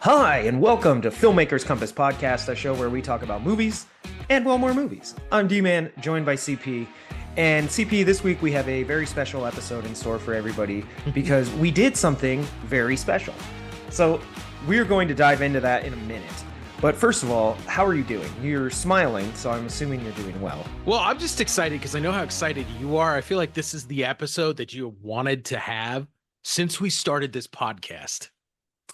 Hi, and welcome to Filmmakers Compass Podcast, a show where we talk about movies and, well, more movies. I'm D-Man, joined by CP. And CP, this week we have a very special episode in store for everybody because we did something very special. So we're going to dive into that in a minute. But first of all, how are you doing? You're smiling, so I'm assuming you're doing well. Well, I'm just excited because I know how excited you are. I feel like this is the episode that you wanted to have since we started this podcast.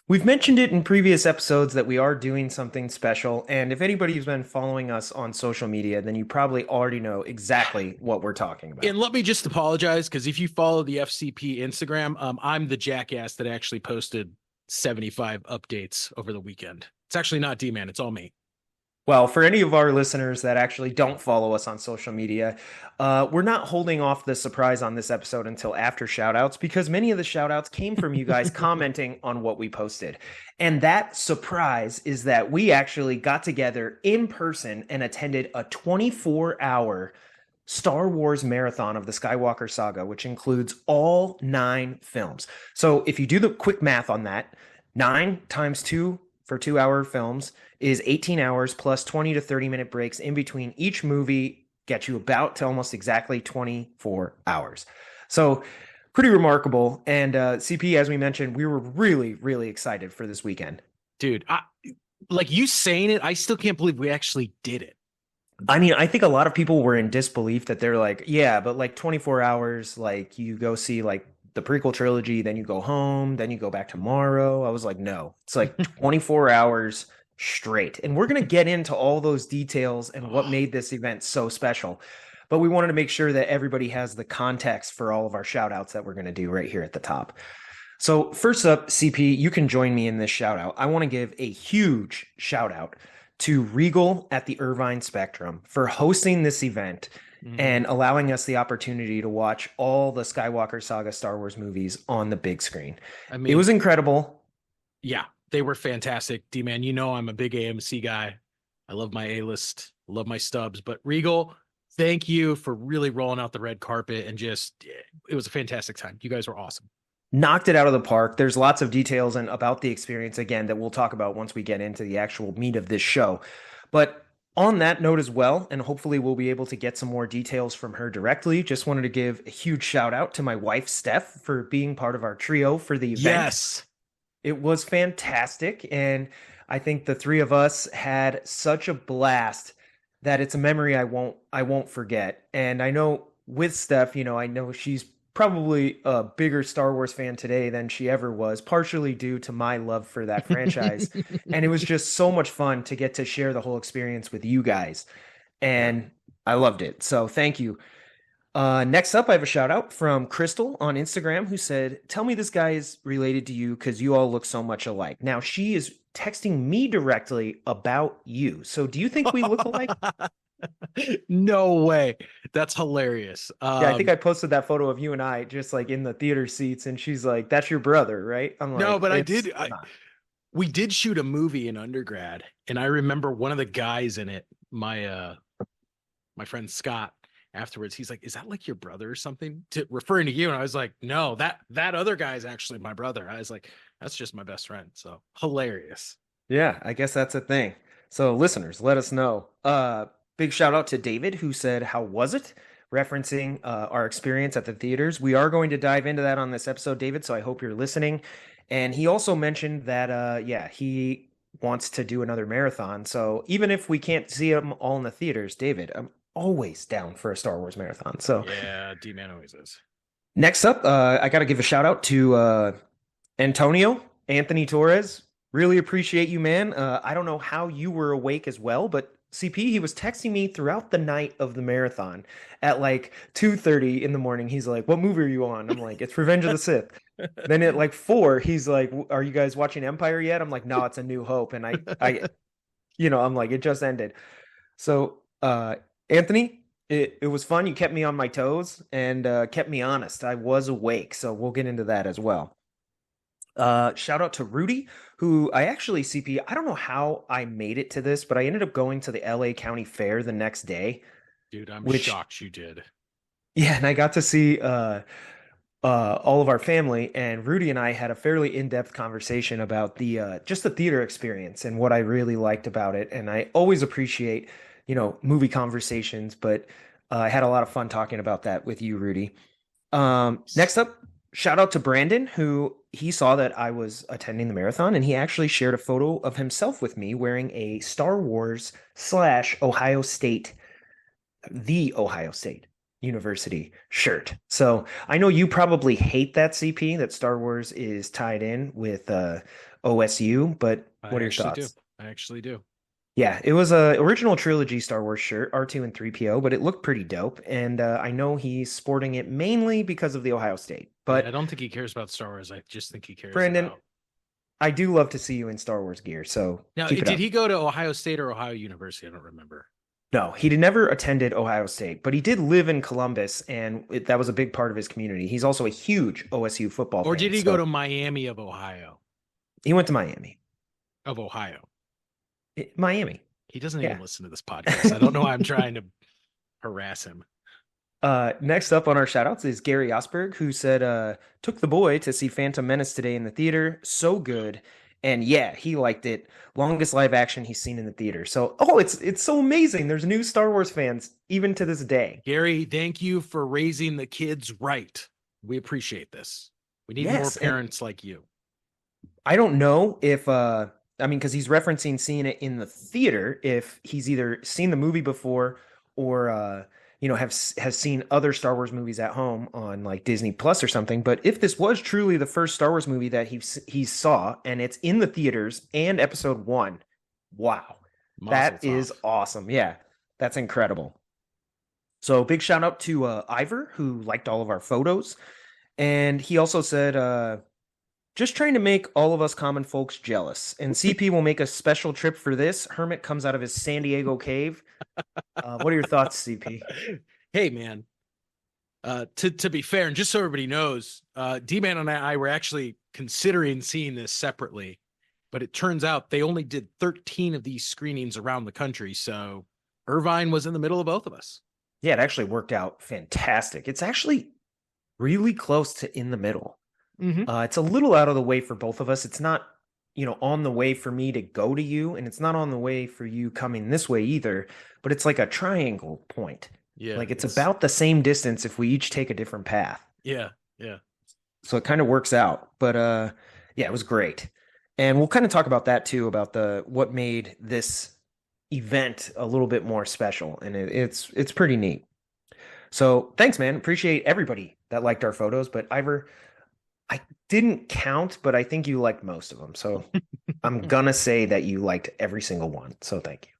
We've mentioned it in previous episodes that we are doing something special, and if anybody's been following us on social media, then you probably already know exactly what we're talking about. And let me just apologize, because if you follow the FCP Instagram, I'm the jackass that actually posted 75 updates over the weekend. It's actually not D-Man, it's all me. Well, for any of our listeners that actually don't follow us on social media, we're not holding off the surprise on this episode until after shoutouts because many of the shoutouts came from you guys commenting on what we posted. And that surprise is that we actually got together in person and attended a 24-hour Star Wars marathon of the Skywalker Saga, which includes all 9 films. So if you do the quick math on that, 9 times 2 for 2-hour films is 18 hours plus 20 to 30 minute breaks in between each movie, get you about to almost exactly 24 hours. So pretty remarkable. And CP, as we mentioned, we were really, really excited for this weekend. Dude, like you saying it, I still can't believe we actually did it. I mean, I think a lot of people were in disbelief that they're like, yeah, but like 24 hours, like you go see like the prequel trilogy, then you go home, then you go back tomorrow. I was like, no, it's like 24 hours straight. And we're going to get into all those details and what made this event so special. But we wanted to make sure that everybody has the context for all of our shout outs that we're going to do right here at the top. So first up, CP, you can join me in this shout out. I want to give a huge shout out to Regal at the Irvine Spectrum for hosting this event and allowing us the opportunity to watch all the Skywalker Saga Star Wars movies on the big screen. I mean, it was incredible. Yeah, they were fantastic. D-Man, you know I'm a big AMC guy. I love my A-list, love my stubs. But Regal, thank you for really rolling out the red carpet and it was a fantastic time. You guys were awesome. Knocked it out of the park. There's lots of details about the experience, again, that we'll talk about once we get into the actual meat of this show. But on that note as well, and hopefully we'll be able to get some more details from her directly, just wanted to give a huge shout out to my wife, Steph, for being part of our trio for the event. Yes. It was fantastic, and I think the three of us had such a blast that it's a memory I won't forget. And I know with Steph, I know she's probably a bigger Star Wars fan today than she ever was, partially due to my love for that franchise. And it was just so much fun to get to share the whole experience with you guys. And I loved it. So thank you. Next up, I have a shout out from Crystal on Instagram who said, tell me this guy is related to you because you all look so much alike. Now, she is texting me directly about you. So do you think we look alike? No way. That's hilarious. Yeah, I think I posted that photo of you and I just like in the theater seats, and she's like, that's your brother, right? I'm like, no, but we did shoot a movie in undergrad, and I remember one of the guys in it, my friend Scott, afterwards, he's like, is that like your brother or something? Referring to you. And I was like, no, that other guy is actually my brother. I was like, that's just my best friend. So hilarious. Yeah, I guess that's a thing. So listeners, let us know. Big shout out to David who said, how was it? Referencing our experience at the theaters. We are going to dive into that on this episode, David, so I hope you're listening. And he also mentioned that, he wants to do another marathon. So even if we can't see them all in the theaters, David, I'm always down for a Star Wars marathon. So yeah, D-Man always is. Next up, I got to give a shout out to Anthony Torres. Really appreciate you, man. I don't know how you were awake as well, but CP, he was texting me throughout the night of the marathon at like 2:30 in the morning. He's like, what movie are you on? I'm like, it's Revenge of the Sith. Then at like 4, he's like, are you guys watching Empire yet? I'm like, no, it's A New Hope. And I'm like, it just ended. So, Anthony, it was fun. You kept me on my toes and kept me honest. I was awake. So we'll get into that as well. Shout out to Rudy, who CP, I don't know how I made it to this, but I ended up going to the LA County Fair the next day. Dude, I'm shocked you did. Yeah, and I got to see all of our family, and Rudy and I had a fairly in-depth conversation about the just the theater experience and what I really liked about it. And I always appreciate, movie conversations, but I had a lot of fun talking about that with you, Rudy. Next up, shout out to Brandon, who he saw that I was attending the marathon, and he actually shared a photo of himself with me wearing a Star Wars slash Ohio State, the Ohio State University shirt. So I know you probably hate that, CP, that Star Wars is tied in with OSU, but I what are your actually do. thoughts? I actually do. Yeah, it was a original trilogy Star Wars shirt, R2 and 3PO, but it looked pretty dope. And I know he's sporting it mainly because of the Ohio State. Yeah, I But don't think he cares about Star Wars. I just think he cares Brandon, about. I do love to see you in Star Wars gear, so Now, keep it did up. he go to Ohio State or Ohio University? I don't remember. No, he did never attended Ohio State, but he did live in Columbus, and that was a big part of his community. He's also a huge OSU football Or fan, did he go so to Miami of Ohio? he went to Miami. Of Ohio. Miami. He doesn't Yeah. even listen to this podcast. I don't know why I'm trying to harass him. Next up on our shoutouts is Gary Osberg, who said, took the boy to see Phantom Menace today in the theater. So good. And yeah, he liked it. Longest live action he's seen in the theater. So, it's so amazing. There's new Star Wars fans even to this day. Gary, thank you for raising the kids right. We appreciate this. We need more Yes, and parents like you. I don't know if I mean, because he's referencing seeing it in the theater, if he's either seen the movie before or has seen other Star Wars movies at home on like Disney Plus or something. But if this was truly the first Star Wars movie that he saw and it's in the theaters and episode one, wow, Mazel that is tov. awesome. Yeah, that's incredible. So big shout out to Ivor, who liked all of our photos, and he also said just trying to make all of us common folks jealous. And CP will make a special trip for this. Hermit comes out of his San Diego cave. What are your thoughts, CP? Hey, man. To be fair, and just so everybody knows, D-Man and I were actually considering seeing this separately, but it turns out they only did 13 of these screenings around the country. So Irvine was in the middle of both of us. Yeah, it actually worked out fantastic. It's actually really close to in the middle. Mm-hmm. It's a little out of the way for both of us. It's not, on the way for me to go to you, and it's not on the way for you coming this way either, but it's like a triangle point. Yeah. Like it's about the same distance if we each take a different path. Yeah. Yeah. So it kind of works out. But yeah, it was great. And we'll kind of talk about that too, about the what made this event a little bit more special. And it's pretty neat. So thanks, man. Appreciate everybody that liked our photos. But Ivor, I didn't count, but I think you liked most of them. So I'm gonna say that you liked every single one. So thank you.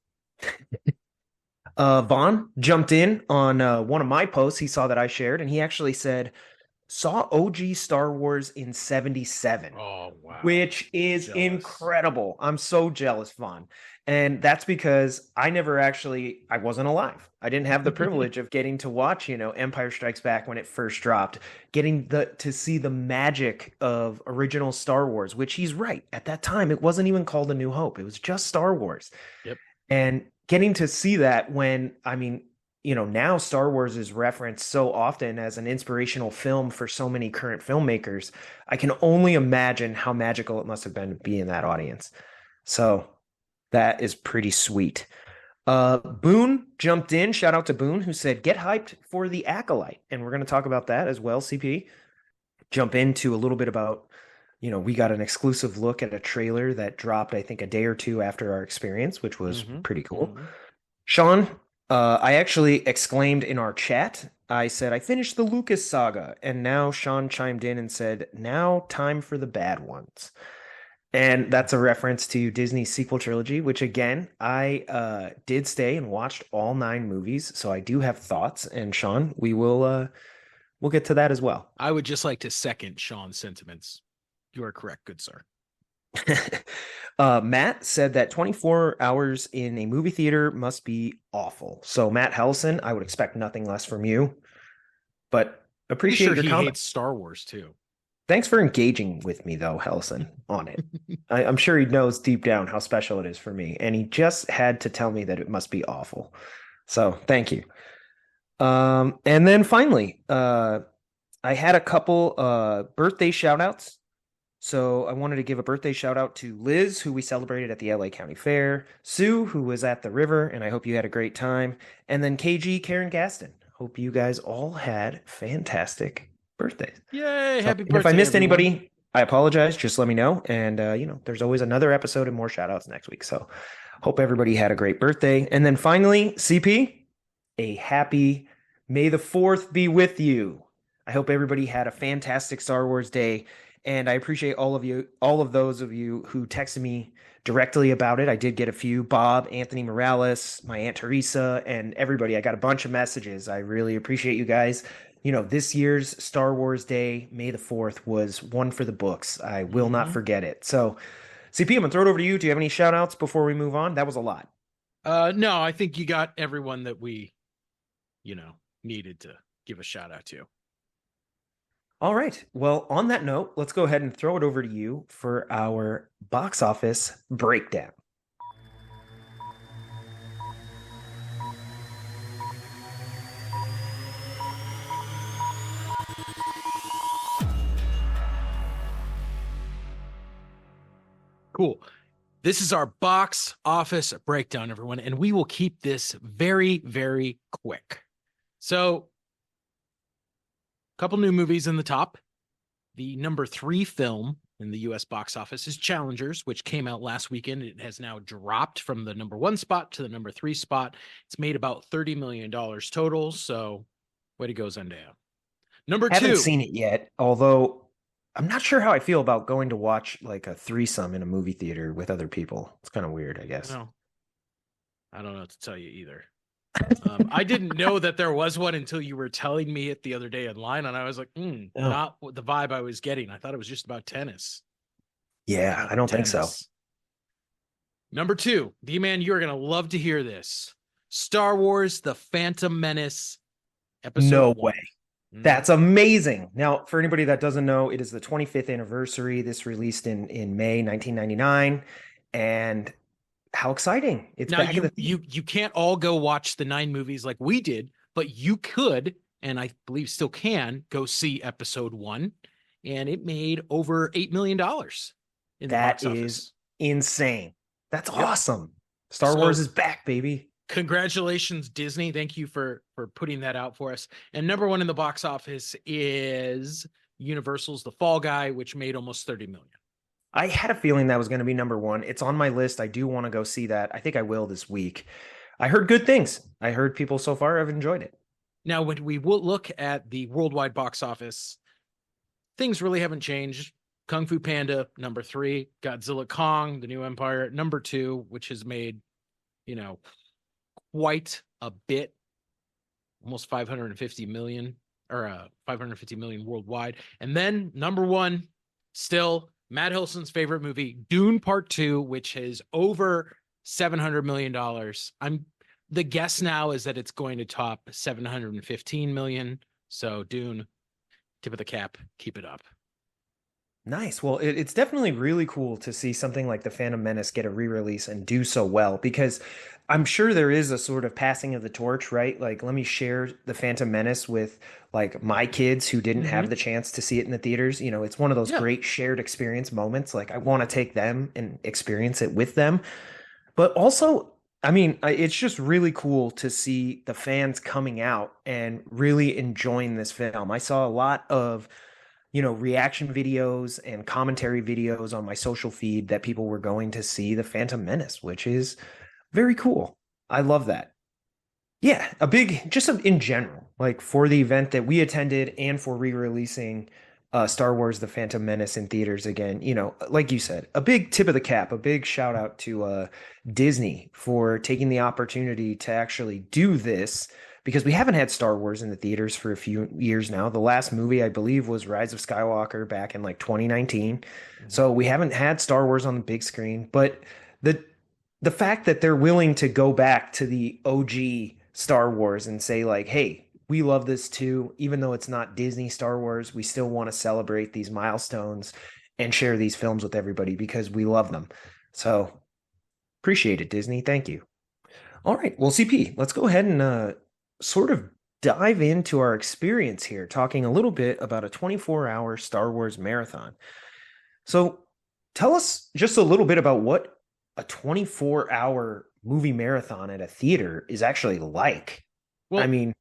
Vaughn jumped in on one of my posts he saw that I shared, and he actually said, saw OG Star Wars in 77, Oh, wow. which is Jealous. incredible. I'm so jealous, Vaughn. And that's because I wasn't alive. I didn't have the privilege of getting to watch, Empire Strikes Back when it first dropped, getting to see the magic of original Star Wars, which he's right. At that time, it wasn't even called A New Hope. It was just Star Wars. Yep. And getting to see that when, I mean, now Star Wars is referenced so often as an inspirational film for so many current filmmakers. I can only imagine how magical it must have been to be in that audience. So that is pretty sweet. Boone jumped in. Shout out to Boone, who said, get hyped for The Acolyte. And we're going to talk about that as well, CP. Jump into a little bit about, we got an exclusive look at a trailer that dropped, I think, a day or two after our experience, which was pretty cool. Mm-hmm. Sean, I actually exclaimed in our chat, I said, I finished the Lucas saga. And now Sean chimed in and said, now time for the bad ones. And that's a reference to Disney's sequel trilogy, which again, I did stay and watched all 9 movies. So I do have thoughts. And Sean, we'll get to that as well. I would just like to second Sean's sentiments. You are correct, good sir. Matt said that 24 hours in a movie theater must be awful. So Matt Hellison, I would expect nothing less from you, but appreciate your he comment. hates Star Wars too. Thanks for engaging with me though, Hellison, on it. I'm sure he knows deep down how special it is for me, and he just had to tell me that it must be awful. So thank you. And then finally, I had a couple birthday shout outs. So I wanted to give a birthday shout out to Liz, who we celebrated at the LA County Fair, Sue, who was at the river, and I hope you had a great time, and then KG, Karen Gaston. Hope you guys all had fantastic birthdays. Yay! So, Happy and if I birthday, missed everyone. anybody, I apologize. Just let me know. And, there's always another episode and more shout outs next week. So hope everybody had a great birthday. And then finally, CP, a happy May the 4th be with you. I hope everybody had a fantastic Star Wars day. And I appreciate all of those of you who texted me directly about it. I did get a few. Bob, Anthony Morales, my Aunt Teresa, and everybody. I got a bunch of messages. I really appreciate you guys. This year's Star Wars Day, May the 4th, was one for the books. I will not Mhm. forget it. So, CP, I'm going to throw it over to you. Do you have any shout outs before we move on? That was a lot. No, I think you got everyone that we, you know, needed to give a shout out to. All right. Well, on that note, let's go ahead and throw it over to you for our box office breakdown. Cool. This is our box office breakdown, everyone, and we will keep this very, very quick. So, a couple new movies in the top. The number 3 film in the US box office is Challengers, which came out last weekend. It has now dropped from the number 1 spot to the number 3 spot. It's made about $30 million total. So, way to go, Zendaya. Number Haven't 2. seen it yet, although I'm not sure how I feel about going to watch like a threesome in a movie theater with other people. It's kind of weird, I guess. Well, I don't know what to tell you either. I didn't know that there was one until you were telling me it the other day in line, and I was like, Oh, not the vibe I was getting. I thought it was just about tennis. yeah, Not I don't think so. tennis. Number 2, D-Man, you're going to love to hear this. Star Wars The Phantom Menace, Episode No 1. way. That's amazing. Now, for anybody that doesn't know, it is the 25th anniversary. This released in May 1999. And how exciting. It's Now back in you the you can't all go watch the 9 movies like we did, but you could, and I believe still can, go see Episode 1, and it made over $8 million in the That box is office. insane. That's Yep. awesome. Star Wars So is back, baby. congratulations, Disney. Thank you for putting that out for us. And number 1 in the box office is Universal's The Fall Guy, which made almost 30 million. I had a feeling that was going to be number one. It's on my list. I do want to go see that. I think I will this week. I heard good things. I heard people so far have enjoyed it. Now, when we will look at the worldwide box office, things really haven't changed. Kung Fu Panda, number 3, Godzilla Kong, The New Empire, number 2, which has made, quite a bit, almost 550 million or 550 million worldwide. And then number 1, still Matt Hilson's favorite movie, Dune Part 2, which is over $700 million. The guess now is that it's going to top 715 million. So Dune, tip of the cap, keep it up. Nice. Well, it's definitely really cool to see something like The Phantom Menace get a re-release and do so well because I'm sure there is a sort of passing of the torch, right? Like, let me share The Phantom Menace with like my kids who didn't have the chance to see it in the theaters. It's one of those Yeah. great shared experience moments. Like, I want to take them and experience it with them. But also, I mean, it's just really cool to see the fans coming out and really enjoying this film. I saw a lot of reaction videos and commentary videos on my social feed that people were going to see The Phantom Menace, which is very cool. I love that. Yeah, in general, like for the event that we attended and for re-releasing Star Wars The Phantom Menace in theaters again, like you said, a big tip of the cap, a big shout out to Disney for taking the opportunity to actually do this because we haven't had Star Wars in the theaters for a few years now. The last movie, I believe, was Rise of Skywalker back in like 2019. So we haven't had Star Wars on the big screen, but the the fact that they're willing to go back to the OG Star Wars and say like, "Hey, we love this too, even though it's not Disney Star Wars, we still want to celebrate these milestones and share these films with everybody because we love them." So, appreciate it, Disney. Thank you. All right. Well, CP, let's go ahead and sort of dive into our experience here, talking a little bit about a 24-hour Star Wars marathon. So, tell us just a little bit about what a 24-hour movie marathon at a theater is actually like. I Well, mean,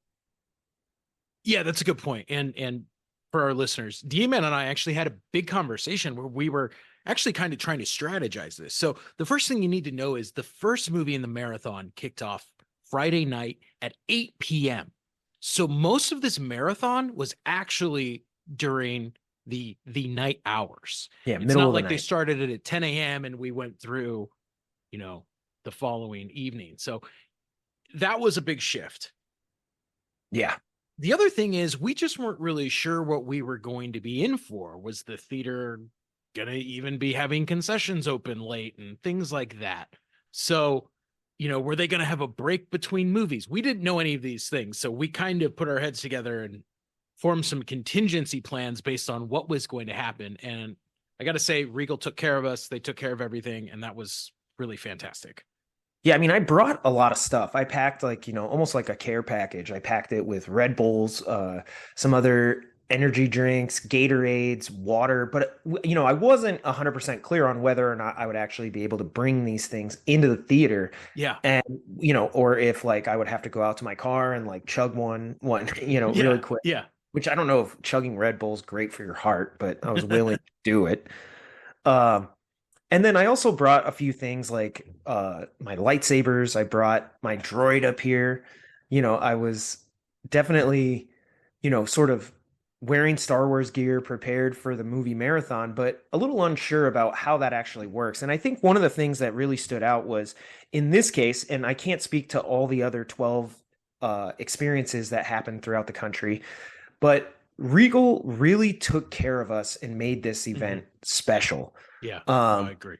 yeah, that's a good point. And for our listeners, D-Man and I actually had a big conversation where we were actually kind of trying to strategize this. So the first thing you need to know is the first movie in the marathon kicked off Friday night at 8 p.m. So most of this marathon was actually during the night hours. yeah, It's middle not of the like they night. started it at 10 a.m. and we went through, you know, the following evening. So that was a big shift. Yeah. The other thing is we just weren't really sure what we were going to be in for. Was the theater going to even be having concessions open late and things like that? So, were they going to have a break between movies? We didn't know any of these things. So we kind of put our heads together and formed some contingency plans based on what was going to happen. And I got to say, Regal took care of us. They took care of everything. And that was really fantastic. Yeah, I mean, I brought a lot of stuff. I packed like, almost like a care package. I packed it with Red Bulls, some other energy drinks, Gatorades, water, but I wasn't 100% clear on whether or not I would actually be able to bring these things into the theater Yeah. and or if like I would have to go out to my car and like chug one, really Yeah. quick, Yeah. which I don't know if chugging Red Bull's great for your heart, but I was willing to do it. Um and then I also brought a few things like my lightsabers. I brought my droid up here. I was definitely, sort of wearing Star Wars gear, prepared for the movie marathon, but a little unsure about how that actually works. And I think one of the things that really stood out was in this case, and I can't speak to all the other 12 experiences that happened throughout the country, but Regal really took care of us and made this Mm-hmm. event special. Yeah. No, I Um, agree.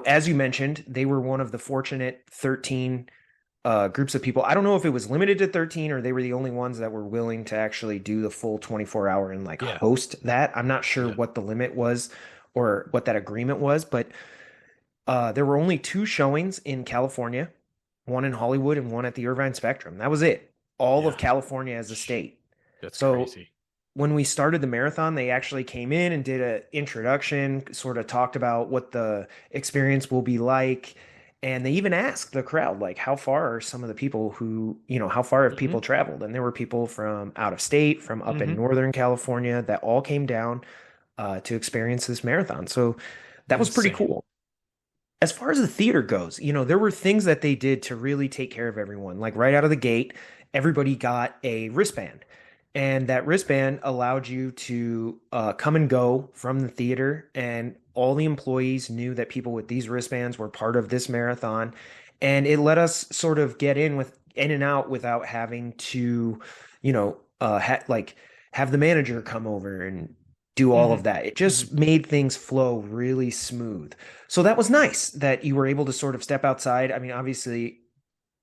as you mentioned, they were one of the fortunate 13 groups of people. I don't know if it was limited to 13 or they were the only ones that were willing to actually do the full 24-hour and like Yeah. host that. I'm not sure Yeah. what the limit was or what that agreement was, but there were only two showings in California, one in Hollywood and one at the Irvine Spectrum. That was it. All of Yeah. California as a state. That's So crazy. when we started the marathon, they actually came in and did an introduction, sort of talked about what the experience will be like. And they even asked the crowd, like, how far are some of the people who, how far have Mm-hmm. people traveled? And there were people from out of state, from up in Mm-hmm. Northern California that all came down to experience this marathon. So that was pretty Insane. cool. As far as the theater goes, there were things that they did to really take care of everyone. Like right out of the gate, everybody got a wristband. And that wristband allowed you to come and go from the theater. And all the employees knew that people with these wristbands were part of this marathon. And it let us sort of get in and out without having to, like have the manager come over and do all Mm-hmm. of that. It Mm-hmm. just made things flow really smooth. So that was nice that you were able to sort of step outside. I mean, obviously,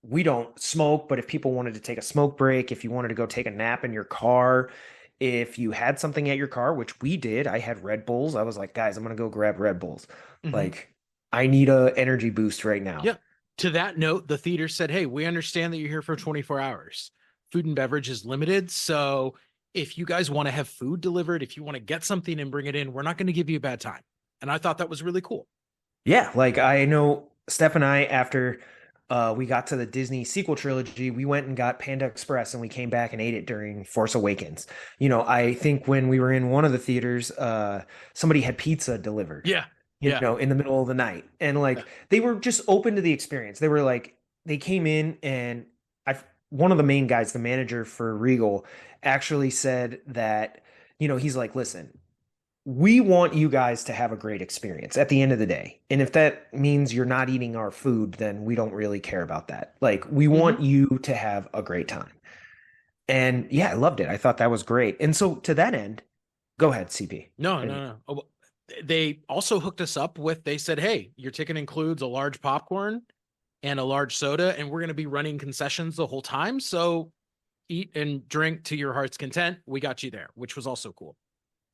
we don't smoke, but if people wanted to take a smoke break, if you wanted to go take a nap in your car, if you had something at your car, which we did, I had Red Bulls. I was like, guys, I'm gonna go grab Red Bulls. Mm-hmm. Like, I need a energy boost right now. Yeah. To that note, the theater said, "Hey, we understand that you're here for 24 hours. Food and beverage is limited, so if you guys want to have food delivered, if you want to get something and bring it in, we're not going to give you a bad time." And I thought that was really cool. Yeah, like I know Steph and I, after we got to the Disney sequel trilogy, we went and got Panda Express and we came back and ate it during Force Awakens. I think when we were in one of the theaters, somebody had pizza delivered, Yeah. Yeah. in the middle of the night. And Yeah. like they were just open to the experience. They were like, they came in and one of the main guys, the manager for Regal, actually said that, he's like, listen, we want you guys to have a great experience at the end of the day. And if that means you're not eating our food, then we don't really care about that. Like, we Mm-hmm. want you to have a great time. And yeah, I loved it. I thought that was great. And so to that end, go ahead, CP. No, And no, no. Oh, they also hooked us up with, they said, "Hey, your ticket includes a large popcorn and a large soda, and we're going to be running concessions the whole time. So eat and drink to your heart's content. We got you there," which was also cool.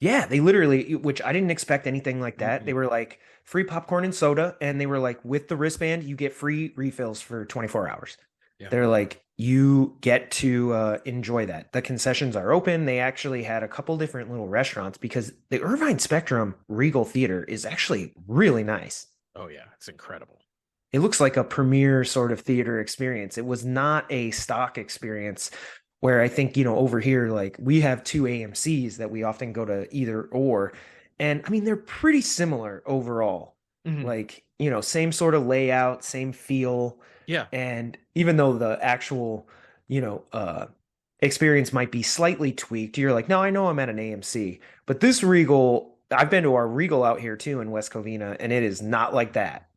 yeah, they literally, which I didn't expect anything like that. They Mm-mm. were like free popcorn and soda. And they were like, with the wristband, you get free refills for 24 hours. Yeah. They're like, you get to enjoy that. The concessions are open. They actually had a couple different little restaurants because the Irvine Spectrum Regal Theater is actually really nice. Oh yeah, it's incredible. It looks like a premier sort of theater experience. It was not a stock experience where I think, over here, like we have two AMCs that we often go to either or. And I mean, they're pretty similar overall. Mhm. Like, same sort of layout, same feel. Yeah. And even though the actual, you know, uh, experience might be slightly tweaked, you're like, no, I know I'm at an AMC. But this Regal, I've been to our Regal out here too in West Covina, and it is not like that.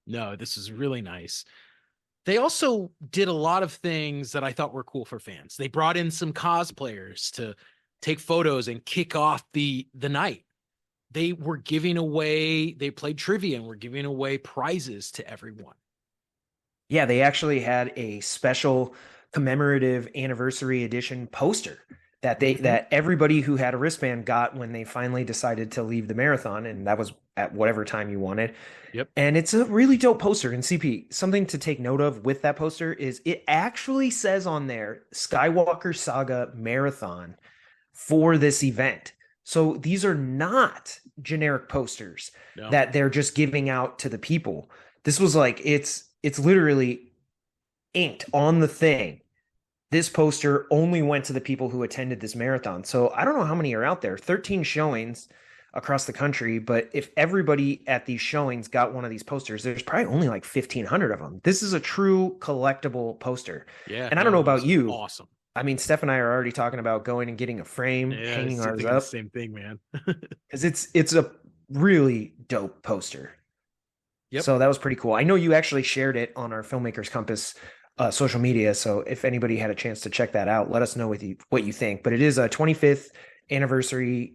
No, this is really nice. They also did a lot of things that I thought were cool for fans. They brought in some cosplayers to take photos and kick off the night. They played trivia and were giving away prizes to everyone. Yeah, they actually had a special commemorative anniversary edition poster that they Mhm. that everybody who had a wristband got when they finally decided to leave the marathon, and that was at whatever time you wanted. Yep. And it's a really dope poster. And CP, something to take note of with that poster is it actually says on there Skywalker Saga Marathon for this event. So these are not generic posters No. that they're just giving out to the people. This was like it's literally inked on the thing. This poster only went to the people who attended this marathon. So I don't know how many are out there. 13 showings across the country, but if everybody at these showings got one of these posters, there's probably only like 1,500 of them. This is a true collectible poster. Yeah. And I don't No, know it about was you. awesome. I mean, Steph and I are already talking about going and getting a frame, Yeah, I hanging was ours thinking the up same thing, man. because it's a really dope poster. Yep. So that was pretty cool. I know you actually shared it on our Filmmakers Compass social media. So if anybody had a chance to check that out, let us know what you think. But it is a 25th anniversary,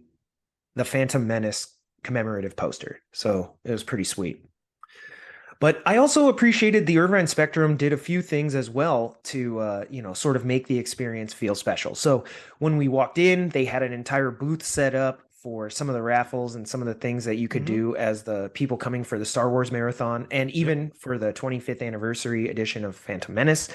The Phantom Menace commemorative poster. So it was pretty sweet. But I also appreciated the Irvine Spectrum did a few things as well to, sort of make the experience feel special. So when we walked in, they had an entire booth set up for some of the raffles and some of the things that you could Mhm. do as the people coming for the Star Wars marathon and Yep. even for the 25th anniversary edition of Phantom Menace.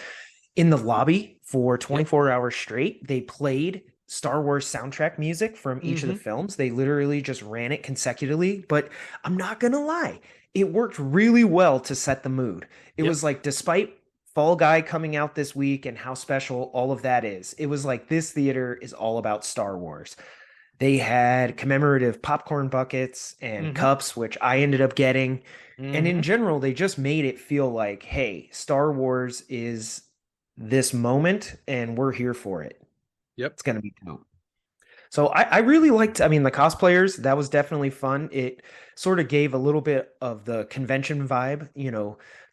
In the lobby for Yep. 24 hours straight, they played Star Wars soundtrack music from each of the Mhm. films. They literally just ran it consecutively, but I'm not gonna lie, it worked really well to set the mood. It Yep. was like, despite Fall Guy coming out this week and how special all of that is, it was like this theater is all about Star Wars. They had commemorative popcorn buckets and Mhm. cups, which I ended up getting. And in Mhm. general, they just made it feel like, hey, Star Wars is this moment and we're here for it. Yep. It's going to be dope. So I really liked, I mean, the cosplayers, that was definitely fun. It sort of gave a little bit of the convention vibe,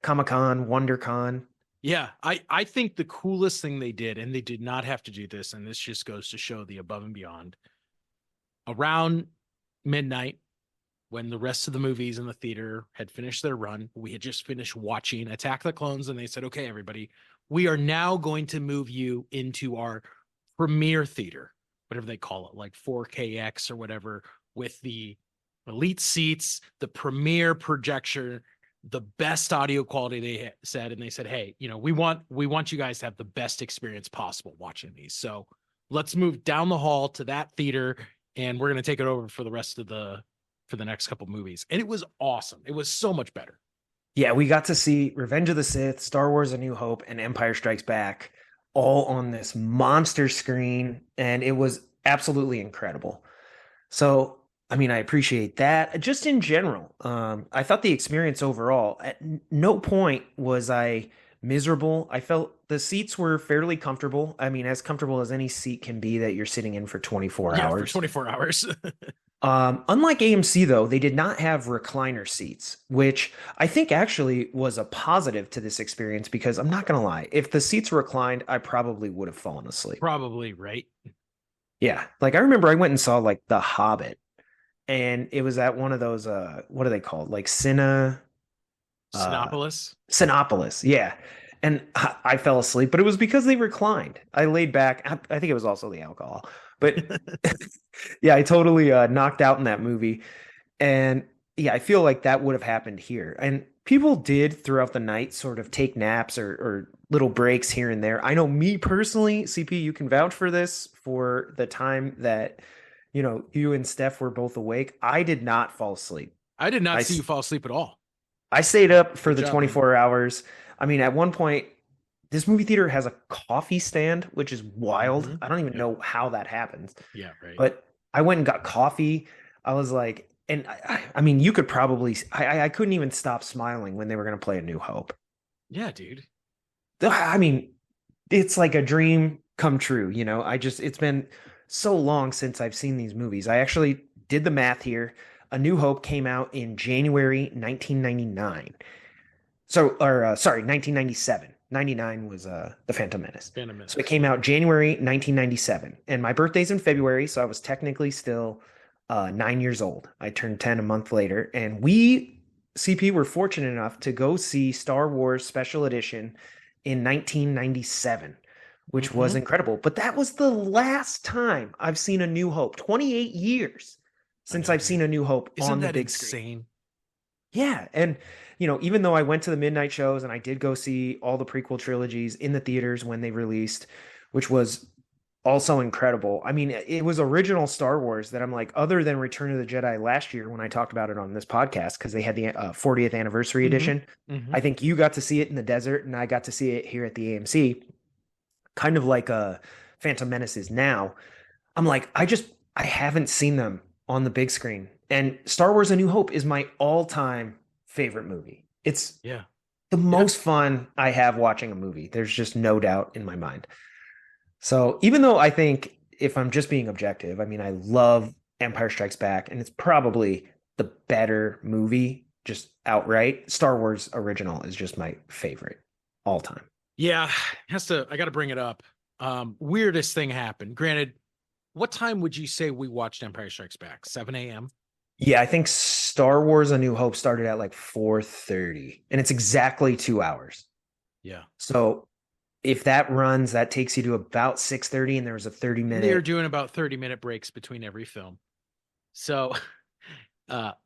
Comic-Con, WonderCon. Yeah, I think the coolest thing they did, and they did not have to do this, and this just goes to show the above and beyond. Around midnight, when the rest of the movies in the theater had finished their run, we had just finished watching Attack the Clones, and they said, "Okay, everybody, we are now going to move you into our premiere theater, whatever they call it, like 4KX or whatever, with the elite seats, the premiere projection, the best audio quality." Said, and they said, "Hey, we want you guys to have the best experience possible watching these. So let's move down the hall to that theater, and we're going to take it over for the next couple movies." And it was awesome. It was so much better. Yeah, we got to see Revenge of the Sith, Star Wars A New Hope, and Empire Strikes Back all on this monster screen, and it was absolutely incredible. So, I mean, I appreciate that. Just in general, I thought the experience overall, at no point was I miserable. I felt the seats were fairly comfortable. I mean, as comfortable as any seat can be that you're sitting in for 24 Yeah, for hours. 24 hours. Unlike AMC, though, they did not have recliner seats, which I think actually was a positive to this experience because I'm not going to lie, if the seats were reclined, I probably would have fallen asleep. Probably, right? Yeah. Like I remember I went and saw like The Hobbit and it was at one of those what are they called? Like uh Sinopolis. Sinopolis. Yeah. And I fell asleep, but it was because they reclined. I laid back. I think it was also the alcohol. But yeah, I totally knocked out in that movie. And yeah, I feel like that would have happened here. And people did throughout the night sort of take naps or little breaks here and there. I know me personally, CP, you can vouch for this for the time that, you and Steph were both awake. I did not fall asleep. I did not I, see you fall asleep at all. I stayed up for Good the job, man. 24 hours. I mean, at one point, this movie theater has a coffee stand, which is wild. I don't even Yep. know how that happens. Yeah, right. But I went and got coffee. I was like, and I mean, you could probably, I couldn't even stop smiling when they were going to play A New Hope. Yeah, dude. I mean, it's like a dream come true. It's been so long since I've seen these movies. I actually did the math here. A New Hope came out in January 1999. Sorry, 1997. 99 was The Phantom Menace. Phantom So it Menace. came out January 1997. And my birthday's in February, so I was technically still 9 years old. I turned 10 a month later. And CP, were fortunate enough to go see Star Wars Special Edition in 1997, which was Mm-hmm. incredible. But that was the last time I've seen A New Hope. 28 years I since know, I've dude. seen A New Hope Isn't on the that big screen. insane? Yeah, and even though I went to the midnight shows and I did go see all the prequel trilogies in the theaters when they released, which was also incredible. I mean, it was original Star Wars that I'm like, other than Return of the Jedi last year when I talked about it on this podcast because they had the 40th anniversary Mm-hmm. edition. Mm-hmm. I think you got to see it in the desert and I got to see it here at the AMC, kind of like Phantom Menace is now. I'm like, I haven't seen them on the big screen. And Star Wars A New Hope is my all-time favorite movie. It's Yeah. the Yeah. most fun I have watching a movie. There's just no doubt in my mind. So even though I think if I'm just being objective, I mean, I love Empire Strikes Back, and it's probably the better movie, just outright. Star Wars original is just my favorite all time. Yeah. I gotta bring it up. Weirdest thing happened. Granted, what time would you say we watched Empire Strikes Back? 7 a.m. Yeah, I think Star Wars A New Hope started at like 4:30, and it's exactly 2 hours. Yeah. So if that runs, that takes you to about 6:30, and there was a 30 They're minute. doing about 30-minute breaks between every film. So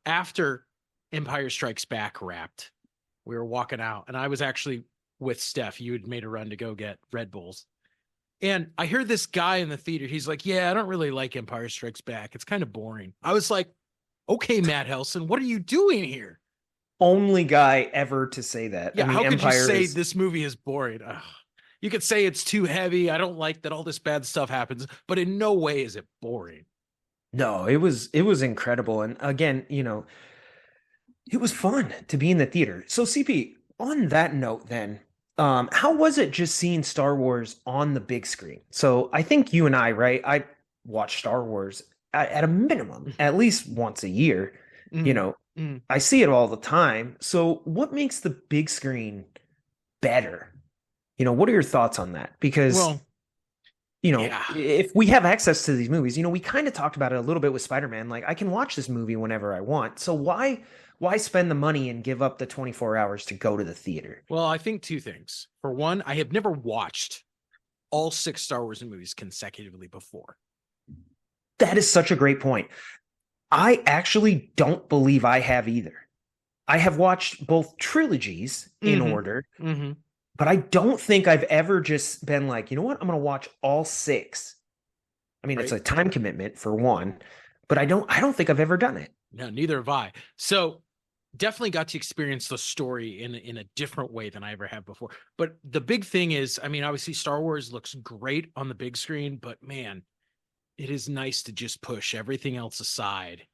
after Empire Strikes Back wrapped, we were walking out, and I was actually with Steph. You had made a run to go get Red Bulls. And I heard this guy in the theater. He's like, yeah, I don't really like Empire Strikes Back. It's kind of boring. I was like, okay, Matt Helson, what are you doing here? Only guy ever to say that. Yeah, I mean, how could you Empire say is this movie is boring? Ugh. You could say it's too heavy. I don't like that all this bad stuff happens, but in no way is it boring. no, it was incredible. And again, it was fun to be in the theater. So CP, on that note then, how was it just seeing Star Wars on the big screen? So I think you and I, right? I watch Star Wars at a minimum, at least once a year. You Mm, know, mm. I see it all the time. So what makes the big screen better? What are your thoughts on that? Because Well, yeah. if we have access to these movies, we kind of talked about it a little bit with Spider-Man. Like I can watch this movie whenever I want. So why spend the money and give up the 24 hours to go to the theater? Well, I think two things. For one, I have never watched all 6 Star Wars movies consecutively before. That is such a great point. I actually don't believe I have either. I have watched both trilogies in Mhm. order, Mm-hmm. but I don't think I've ever just been like, you know what? I'm going to watch all 6. I mean, it's Right? a time commitment for one, but I don't think I've ever done it. No, neither have I. So definitely got to experience the story in a different way than I ever have before. But the big thing is, I mean, obviously Star Wars looks great on the big screen, but man, it is nice to just push everything else aside.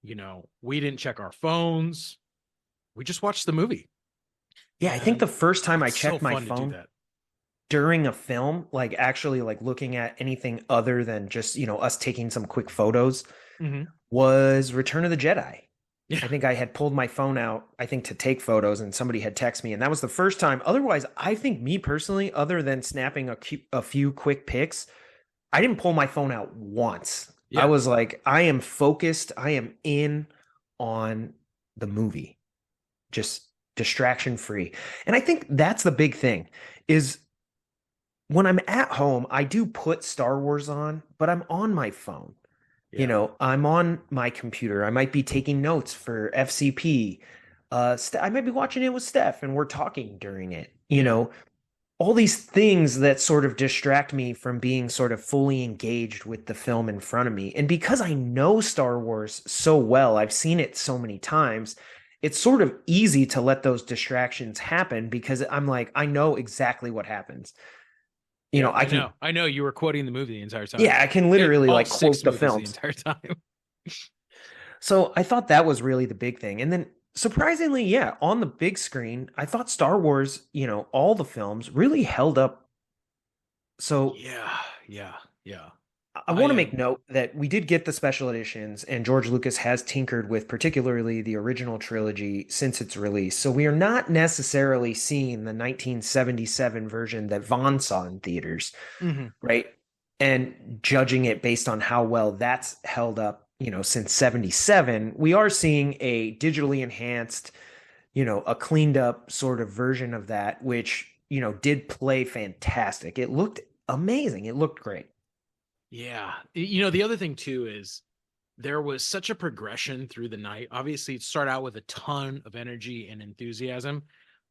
We didn't check our phones. We just watched the movie. Yeah, I think the And first time I it's so checked my fun to do phone that. during a film, like actually like looking at anything other than just, us taking some quick photos, Mm-hmm. was Return of the Jedi. Yeah. I think I had pulled my phone out, I think to take photos, and somebody had texted me, and that was the first time. Otherwise, I think me personally, other than snapping a few quick pics, I didn't pull my phone out once. I Yeah. was like, I am focused, I am in on the movie, just distraction free. And I think that's the big thing is when I'm at home, I do put Star Wars on, but I'm on my phone. Yeah. I'm on my computer. I might be taking notes for FCP. I might be watching it with Steph and we're talking during it. Yeah. All these things that sort of distract me from being sort of fully engaged with the film in front of me. And because I know Star Wars so well, I've seen it so many times, it's sort of easy to let those distractions happen because I'm like, I know exactly what happens. Yeah. I I can, know. I know you were quoting the movie the entire time. yeah, I can literally All like six quote the movies the films. entire time. So I thought that was really the big thing. And then surprisingly, yeah, on the big screen, I thought Star Wars, all the films really held up. So Yeah. Yeah. Yeah. I I want to make am. note that we did get the special editions, and George Lucas has tinkered with particularly the original trilogy since its release. So we are not necessarily seeing the 1977 version that Vaughn saw in theaters, Mhm. right? And judging it based on how well that's held up, since 77, we are seeing a digitally enhanced, a cleaned up sort of version of that, which, did play fantastic. It looked amazing. It looked great. Yeah. The other thing too is there was such a progression through the night. Obviously, it started out with a ton of energy and enthusiasm,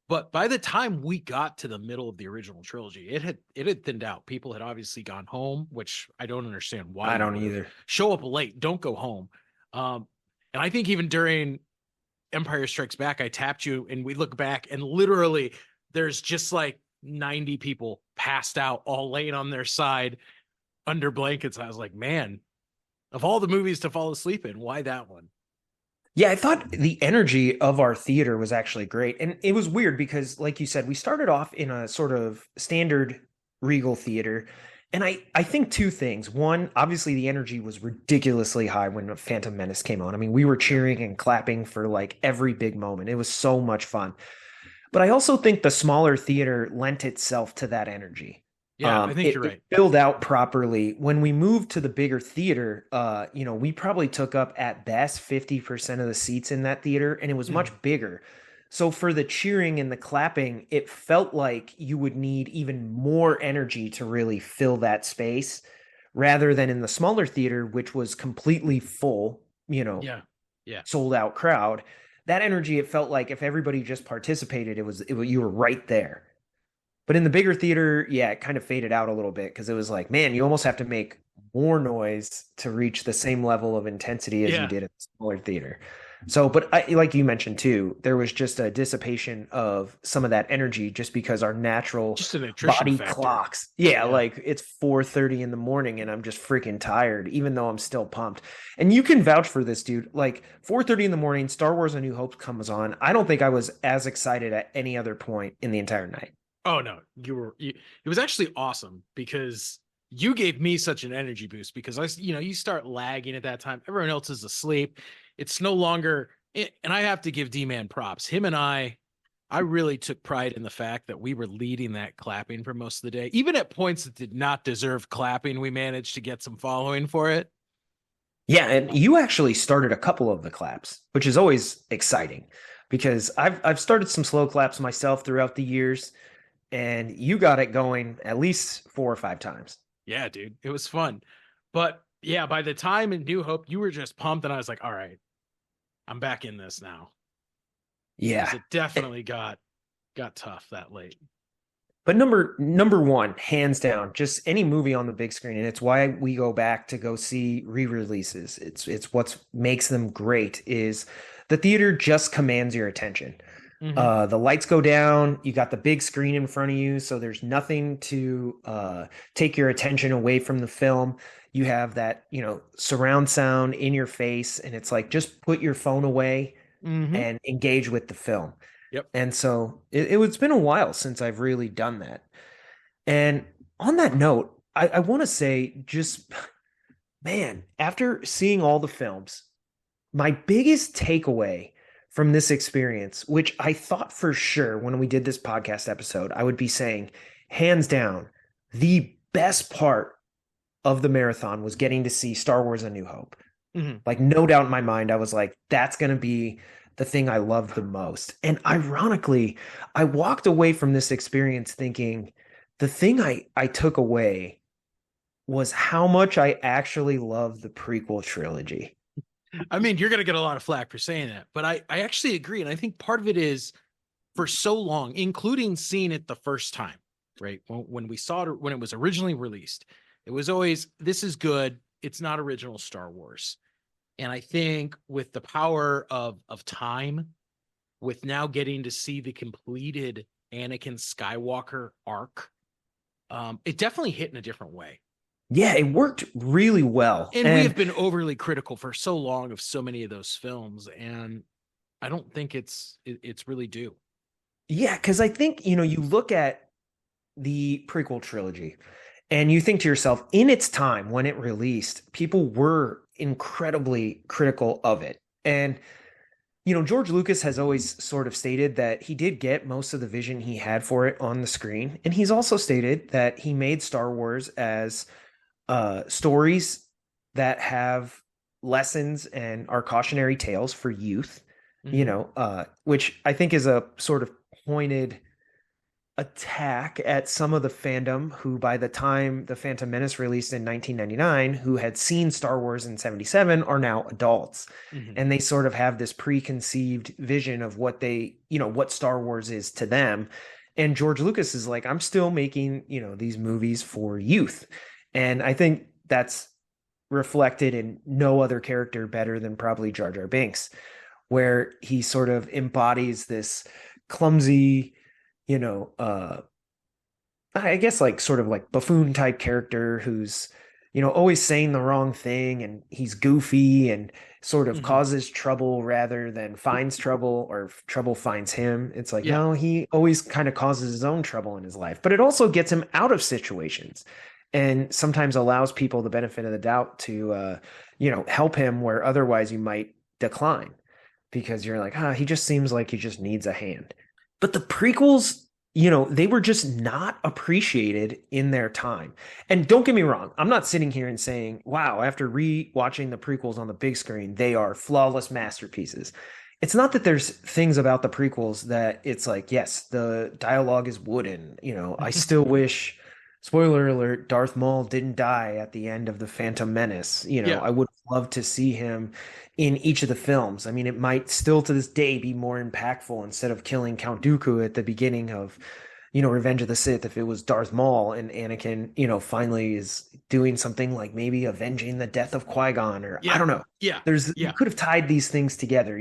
but by the time we got to the middle of the original trilogy, it had thinned out. People had obviously gone home, which I don't understand why I you don't would have. either. Show up late, don't go home. And I think even during Empire Strikes Back, I tapped you and we look back and literally there's just like 90 people passed out, all laying on their side under blankets. I was like, man, of all the movies to fall asleep in, why that one? Yeah, I thought the energy of our theater was actually great. And it was weird because, like you said, we started off in a sort of standard Regal theater. And I think two things. One, obviously, the energy was ridiculously high when Phantom Menace came on. I mean, we were Yep. cheering and clapping for like every big moment. It was so much fun. But I also think the smaller theater lent itself to that energy. Yeah, I think It, you're it right. filled out properly. When we moved to the bigger theater, we probably took up at best 50% of the seats in that theater, and it was much Mhm. bigger. So for the cheering and the clapping, it felt like you would need even more energy to really fill that space rather than in the smaller theater, which was completely full, Yeah. Yeah. sold out crowd. That energy, it felt like if everybody just participated, you were right there. But in the bigger theater, yeah, it kind of faded out a little bit because it was like, man, you almost have to make more noise to reach the same level of intensity as you Yeah. did in the smaller theater. So, but like you mentioned too, there was just a dissipation of some of that energy just because our natural Just an attrition body factor. clocks. Yeah, Yeah. like it's 4:30 in the morning and I'm just freaking tired, even though I'm still pumped. And you can vouch for this, dude. Like 4:30 in the morning, Star Wars: A New Hope comes on. I don't think I was as excited at any other point in the entire night. Oh no, it was actually awesome because you gave me such an energy boost because you start lagging at that time. Everyone else is asleep. It's no longer, and I have to give D-Man props. Him and I really took pride in the fact that we were leading that clapping for most of the day. Even at points that did not deserve clapping, we managed to get some following for it. Yeah, and you actually started a couple of the claps, which is always exciting because I've started some slow claps myself throughout the years, and you got it going at least 4 or 5 times. Yeah, dude, it was fun. But yeah, by the time in New Hope, you were just pumped, and I was like, all right, I'm back in this now. Because Yeah. it definitely got tough that late. But number one, hands down, just any movie on the big screen, and it's why we go back to go see re-releases. It's what makes them great is the theater just commands your attention. Mm-hmm. The lights go down, you got the big screen in front of you, so there's nothing to take your attention away from the film. You have that, surround sound in your face, and it's like just put your phone away Mm-hmm. and engage with the film. Yep. And so it's been a while since I've really done that. And on that note, I want to say just, man, after seeing all the films, my biggest takeaway from this experience, which I thought for sure when we did this podcast episode, I would be saying, hands down, the best part of the marathon was getting to see Star Wars: A New Hope. Mm-hmm. Like, no doubt in my mind, I was like, that's going to be the thing I loved the most. And ironically, I walked away from this experience thinking the thing I took away was how much I actually love the prequel trilogy. I mean, you're going to get a lot of flack for saying that, but I actually agree. And I think part of it is for so long, including seeing it the first time, right? When we saw it, when it was originally released, it was always, this is good. It's not original Star Wars. And I think with the power of time, with now getting to see the completed Anakin Skywalker arc, it definitely hit in a different way. Yeah, it worked really well. And we And have been overly critical for so long of so many of those films, and I don't think it's really due. yeah, because I think, you look at the prequel trilogy and you think to yourself, in its time when it released, people were incredibly critical of it. And, George Lucas has always sort of stated that he did get most of the vision he had for it on the screen. And he's also stated that he made Star Wars as stories that have lessons and are cautionary tales for youth, which I think is a sort of pointed attack at some of the fandom who, by the time The Phantom Menace released in 1999, who had seen Star Wars in 77, are now adults. Mm-hmm. And they sort of have this preconceived vision of what what Star Wars is to them. And George Lucas is like, I'm still making, these movies for youth. And I think that's reflected in no other character better than probably Jar Jar Binks, where he sort of embodies this clumsy, you know, I guess like sort of like buffoon type character who's, always saying the wrong thing, and he's goofy and sort of Mm-hmm. causes trouble rather than finds trouble, or trouble finds him. It's like, Yeah. no, he always kind of causes his own trouble in his life, but it also gets him out of situations and sometimes allows people the benefit of the doubt to, help him where otherwise you might decline because you're like, he just seems like he just needs a hand. But the prequels, they were just not appreciated in their time. And don't get me wrong, I'm not sitting here and saying, wow, after re-watching the prequels on the big screen, they are flawless masterpieces. It's not that there's things about the prequels that it's like, yes, the dialogue is wooden. I still wish, spoiler alert, Darth Maul didn't die at the end of The Phantom Menace. Yeah. I would love to see him in each of the films. I mean, it might still to this day be more impactful instead of killing Count Dooku at the beginning of, Revenge of the Sith, if it was Darth Maul and Anakin, finally is doing something like maybe avenging the death of Qui-Gon, or I Yeah. don't know. Yeah. You Yeah. could have tied these things together,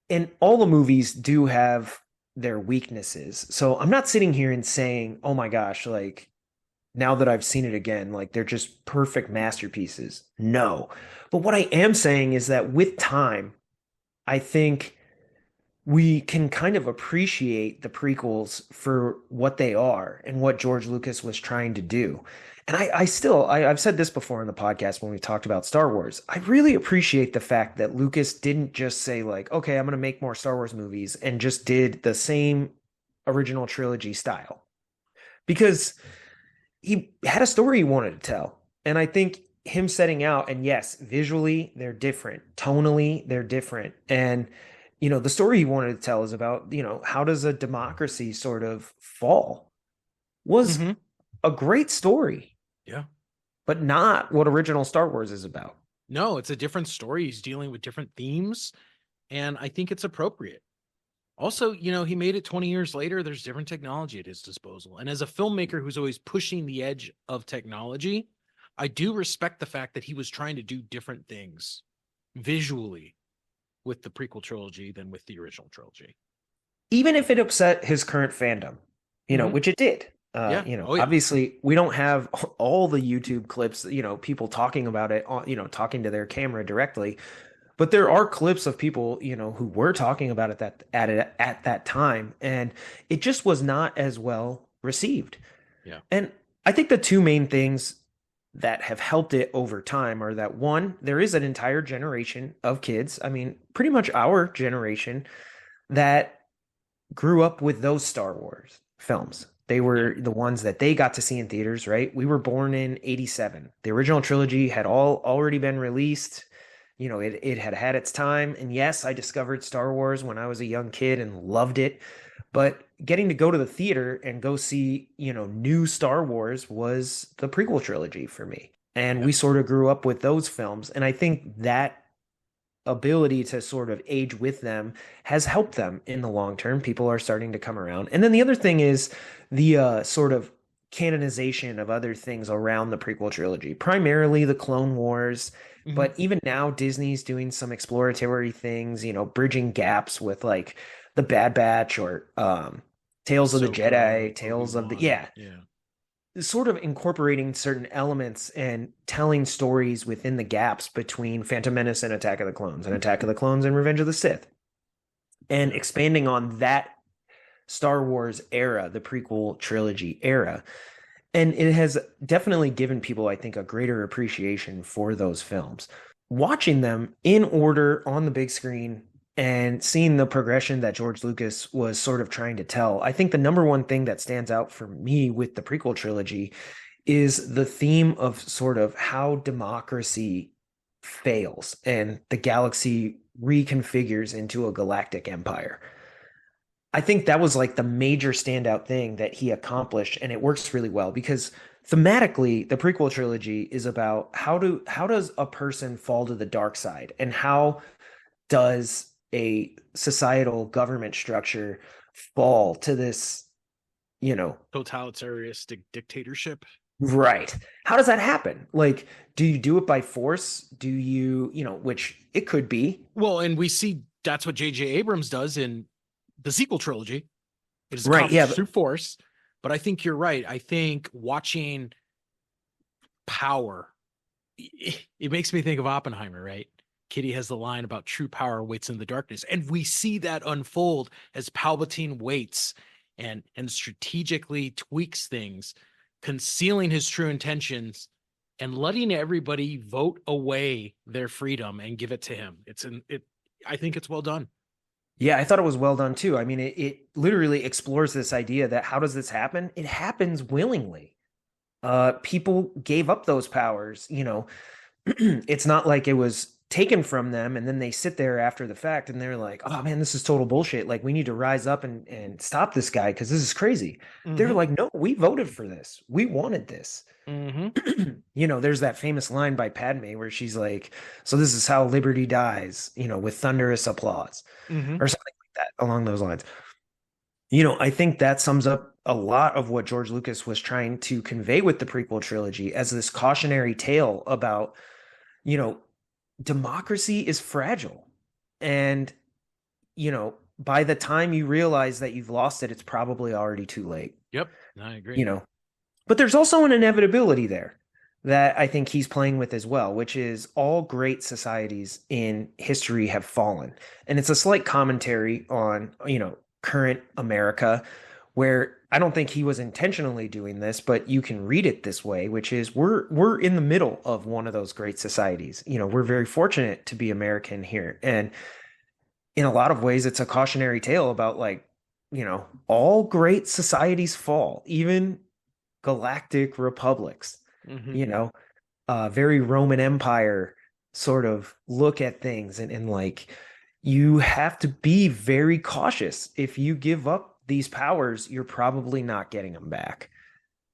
and all the movies do have their weaknesses. So I'm not sitting here and saying, oh my gosh, like now that I've seen it again, like they're just perfect masterpieces. No. But what I am saying is that with time, I think we can kind of appreciate the prequels for what they are and what George Lucas was trying to do. And I've said this before in the podcast when we talked about Star Wars. I really appreciate the fact that Lucas didn't just say, like, okay, I'm going to make more Star Wars movies and just did the same original trilogy style. Because he had a story he wanted to tell. And I think him setting out, and yes, visually they're different, tonally they're different. And, the story he wanted to tell is about, how does a democracy sort of fall? Was Mm-hmm. a great story, Yeah. but not what original Star Wars is about. No, it's a different story. He's dealing with different themes, and I think it's appropriate. Also, he made it 20 years later. There's different technology at his disposal. And as a filmmaker who's always pushing the edge of technology, I do respect the fact that he was trying to do different things visually with the prequel trilogy than with the original trilogy. Even if it upset his current fandom, Mm-hmm. which it did. Yeah. Oh, yeah. Obviously we don't have all the YouTube clips, people talking about it, talking to their camera directly. But there are clips of people, who were talking about it at that time, and it just was not as well received. Yeah. And I think the two main things that have helped it over time are that one, there is an entire generation of kids, I mean, pretty much our generation, that grew up with those Star Wars films. They were the ones that they got to see in theaters, right? We were born in 87. The original trilogy had already been released. it had had its time. And yes, I discovered Star Wars when I was a young kid and loved it. But getting to go to the theater and go see, new Star Wars was the prequel trilogy for me. And Yep. we sort of grew up with those films. And I think that ability to sort of age with them has helped them in the long term. People are starting to come around. And then the other thing is the sort of canonization of other things around the prequel trilogy, primarily the Clone Wars. Mhm. But even now, Disney's doing some exploratory things, bridging gaps with like the Bad Batch or Tales of the Ahsoka, Jedi, Tales of the, Obi-Wan. yeah, Yeah. sort of incorporating certain elements and telling stories within the gaps between Phantom Menace and Attack of the Clones and Attack of the Clones and Revenge of the Sith and Yeah. expanding on that Star Wars era, the prequel trilogy era. And it has definitely given people, I think, a greater appreciation for those films. Watching them in order on the big screen and seeing the progression that George Lucas was sort of trying to tell, I think the number one thing that stands out for me with the prequel trilogy is the theme of sort of how democracy fails and the galaxy reconfigures into a galactic empire. I think that was like the major standout thing that he accomplished, and it works really well because thematically, the prequel trilogy is about how does a person fall to the dark side, and how does a societal government structure fall to this, you know, Totalitarianistic dictatorship. right? How does that happen? Like, do you do it by force? Do you, which it could be, Well, and we see that's what J.J. Abrams does in the sequel trilogy. It is right? Yeah, accomplished through force. But I think you're right. I think watching power, it makes me think of Oppenheimer, right? Kitty has the line about true power waits in the darkness. And we see that unfold as Palpatine waits and strategically tweaks things, concealing his true intentions and letting everybody vote away their freedom and give it to him. I think it's well done. yeah, I thought it was well done too. I mean, it literally explores this idea that how does this happen? It happens willingly. People gave up those powers. It's not like it was taken from them and then they sit there after the fact and they're like, oh man, this is total bullshit. Like, we need to rise up and stop this guy because this is crazy. They're Mm-hmm. like, no, we voted for this. We wanted this. Mm-hmm. There's that famous line by Padme where she's like, so this is how liberty dies, with thunderous applause Mm-hmm. or something like that along those lines. I think that sums up a lot of what George Lucas was trying to convey with the prequel trilogy as this cautionary tale about, you know, democracy is fragile. And, by the time you realize that you've lost it, it's probably already too late, Yep. I agree. you know. But there's also an inevitability there that I think he's playing with as well, which is all great societies in history have fallen. And it's a slight commentary on, current America, where I don't think he was intentionally doing this, but you can read it this way, which is we're in the middle of one of those great societies. We're very fortunate to be American here. And in a lot of ways, it's a cautionary tale about like, all great societies fall, even galactic republics, Mm-hmm. you know, very Roman Empire sort of look at things and like you have to be very cautious. If you give up these powers, you're probably not getting them back.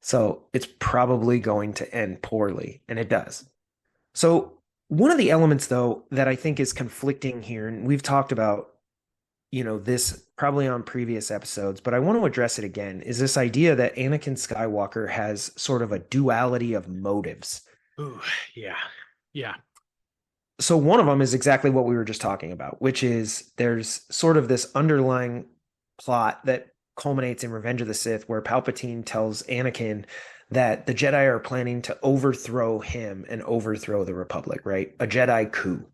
So it's probably going to end poorly, and it does. So one of the elements though that I think is conflicting here, and we've talked about this probably on previous episodes, but I want to address it again, is this idea that Anakin Skywalker has sort of a duality of motives. Ooh, yeah. Yeah. So one of them is exactly what we were just talking about, which is there's sort of this underlying plot that culminates in Revenge of the Sith, where Palpatine tells Anakin that the Jedi are planning to overthrow him and overthrow the Republic, right? A Jedi coup,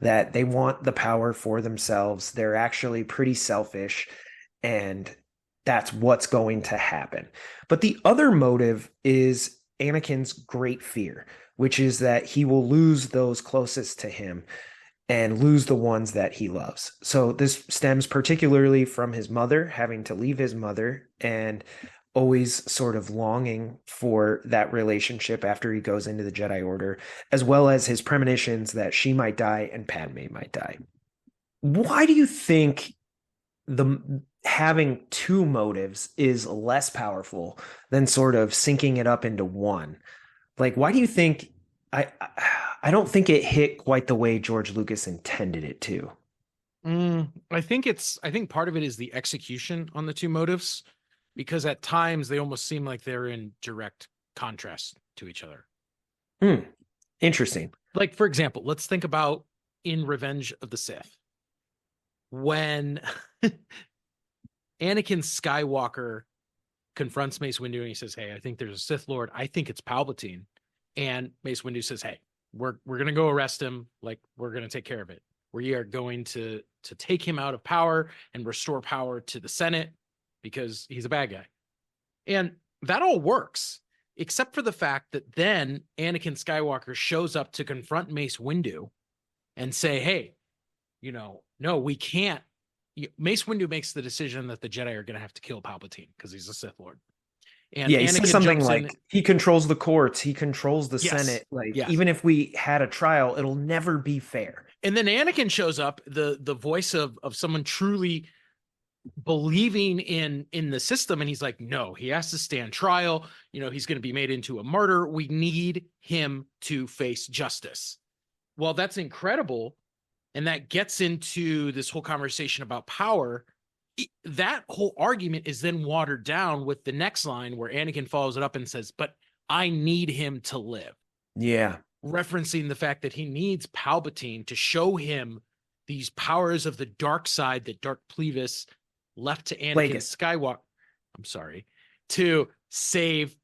that they want the power for themselves. They're actually pretty selfish, and that's what's going to happen. But the other motive is Anakin's great fear, which is that he will lose those closest to him and lose the ones that he loves. So this stems particularly from his mother, having to leave his mother, and always sort of longing for that relationship after he goes into the Jedi Order, as well as his premonitions that she might die and Padme might die. Why do you think the having two motives is less powerful than sort of syncing it up into one? Like, why do you think I don't think it hit quite the way George Lucas intended it to. I think part of it is the execution on the two motives, because at times they almost seem like they're in direct contrast to each other. Hmm. Interesting. Like, for example, let's think about in Revenge of the Sith, when Anakin Skywalker confronts Mace Windu and he says, "Hey, I think there's a Sith Lord. I think it's Palpatine." And Mace Windu says, "Hey, we're gonna go arrest him. Like, we're gonna take care of it. We are going to take him out of power and restore power to the Senate because he's a bad guy." And that all works, except for the fact that then Anakin Skywalker shows up to confront Mace Windu and say, "Hey, no, we can't." Mace Windu makes the decision that the Jedi are going to have to kill Palpatine because he's a Sith Lord. And Yeah, he says Anakin something jumps in. like he controls the courts, he controls the Yes. Senate. Like, Yes. even if we had a trial, it'll never be fair. And then Anakin shows up, the voice of someone truly believing in the system, and he's like, "No, he has to stand trial. He's going to be made into a martyr. We need him to face justice." Well, that's incredible. And that gets into this whole conversation about power. That whole argument is then watered down with the next line where Anakin follows it up and says, "But I need him to live." Yeah. Referencing the fact that he needs Palpatine to show him these powers of the dark side that Dark Plagueis left to Anakin Skywalker. I'm sorry, to save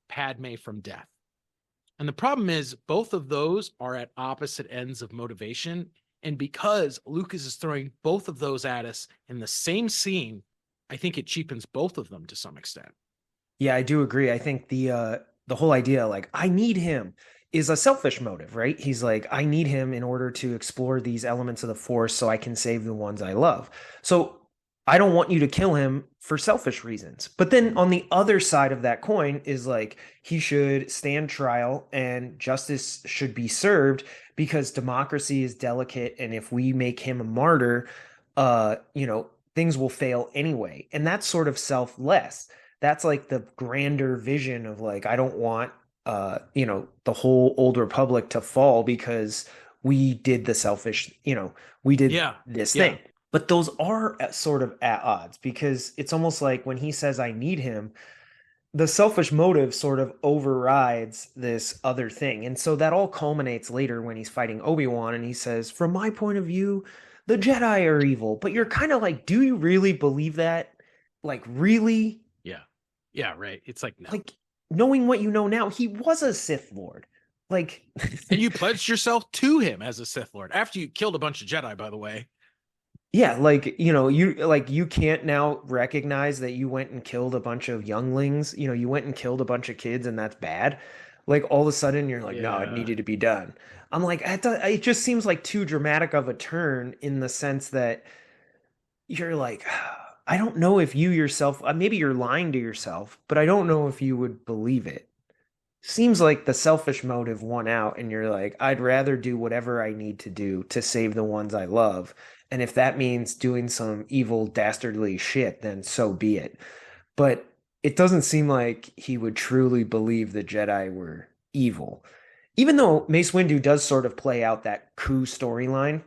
Padme from death. And the problem is both of those are at opposite ends of motivation. And because Lucas is throwing both of those at us in the same scene, I think it cheapens both of them to some extent. Yeah, I do agree. I think the whole idea, like, I need him, is a selfish motive, right? He's like, I need him in order to explore these elements of the Force so I can save the ones I love. So I don't want you to kill him for selfish reasons. But then on the other side of that coin is like, he should stand trial and justice should be served because democracy is delicate. And if we make him a martyr, things will fail anyway. And that's sort of selfless. That's like the grander vision of like, I don't want the whole old republic to fall because we did the selfish, we did this thing. But those are sort of at odds because it's almost like when he says I need him, the selfish motive sort of overrides this other thing. And so that all culminates later when he's fighting Obi-Wan and he says, from my point of view, the Jedi are evil. But you're kind of like, do you really believe that? Like, really? Yeah. Yeah, right. It's like, no. Like, knowing what you know now, he was a Sith Lord. Like, and you pledged yourself to him as a Sith Lord after you killed a bunch of Jedi, by the way. Yeah, like, you can't now recognize that you went and killed a bunch of younglings. You went and killed a bunch of kids and that's bad. Like, all of a sudden you're like, no, it needed to be done. I'm like, it just seems like too dramatic of a turn in the sense that you're like, I don't know if you yourself, maybe you're lying to yourself, but I don't know if you would believe it. Seems like the selfish motive won out, and you're like, I'd rather do whatever I need to do to save the ones I love. And if that means doing some evil, dastardly shit, then so be it. But it doesn't seem like he would truly believe the Jedi were evil. Even though Mace Windu does sort of play out that coup storyline,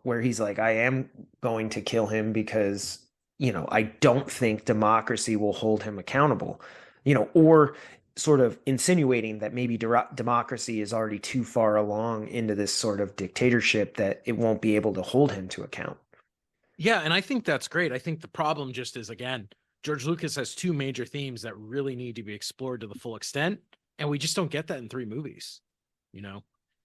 where he's like, I am going to kill him because, I don't think democracy will hold him accountable, or sort of insinuating that maybe democracy is already too far along into this sort of dictatorship that it won't be able to hold him to account. Yeah, and I think that's great. I think the problem just is, again, George Lucas has two major themes that really need to be explored to the full extent, and we just don't get that in 3 movies.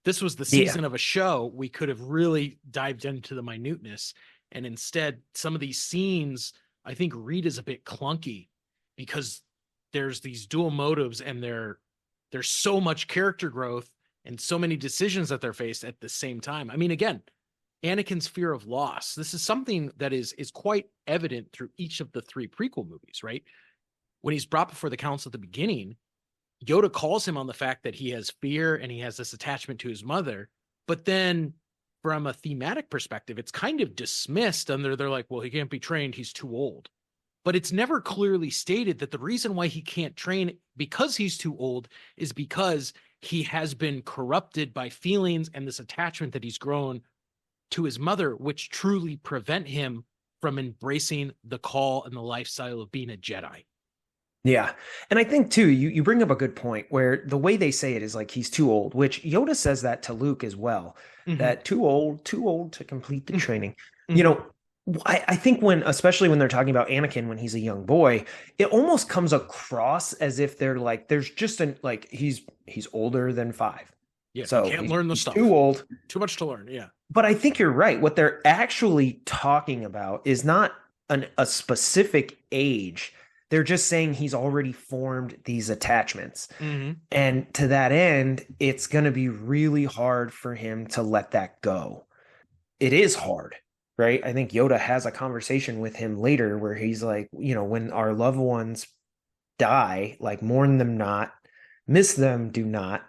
This was the season of a show. We could have really dived into the minuteness, and instead, some of these scenes, I think read is a bit clunky because there's these dual motives and there's so much character growth and so many decisions that they're faced at the same time. I mean, again, Anakin's fear of loss. This is something that is quite evident through each of the 3 prequel movies, right? When he's brought before the council at the beginning, Yoda calls him on the fact that he has fear and he has this attachment to his mother. But then from a thematic perspective, it's kind of dismissed under they're like, well, he can't be trained. He's too old. But it's never clearly stated that the reason why he can't train because he's too old is because he has been corrupted by feelings and this attachment that he's grown to his mother, which truly prevent him from embracing the call and the lifestyle of being a Jedi. Yeah. And I think too, you bring up a good point where the way they say it is like he's too old, which Yoda says that to Luke as well, that too old to complete the training. You know, I think especially when they're talking about Anakin when he's a young boy, it almost comes across as if they're like, there's just he's older than 5. Yeah. So can't learn the stuff. Too old. Too much to learn. Yeah. But I think you're right. What they're actually talking about is not a specific age. They're just saying he's already formed these attachments. And to that end, it's going to be really hard for him to let that go. It is hard, right? I think Yoda has a conversation with him later where he's like, when our loved ones die, like mourn them not, miss them, do not,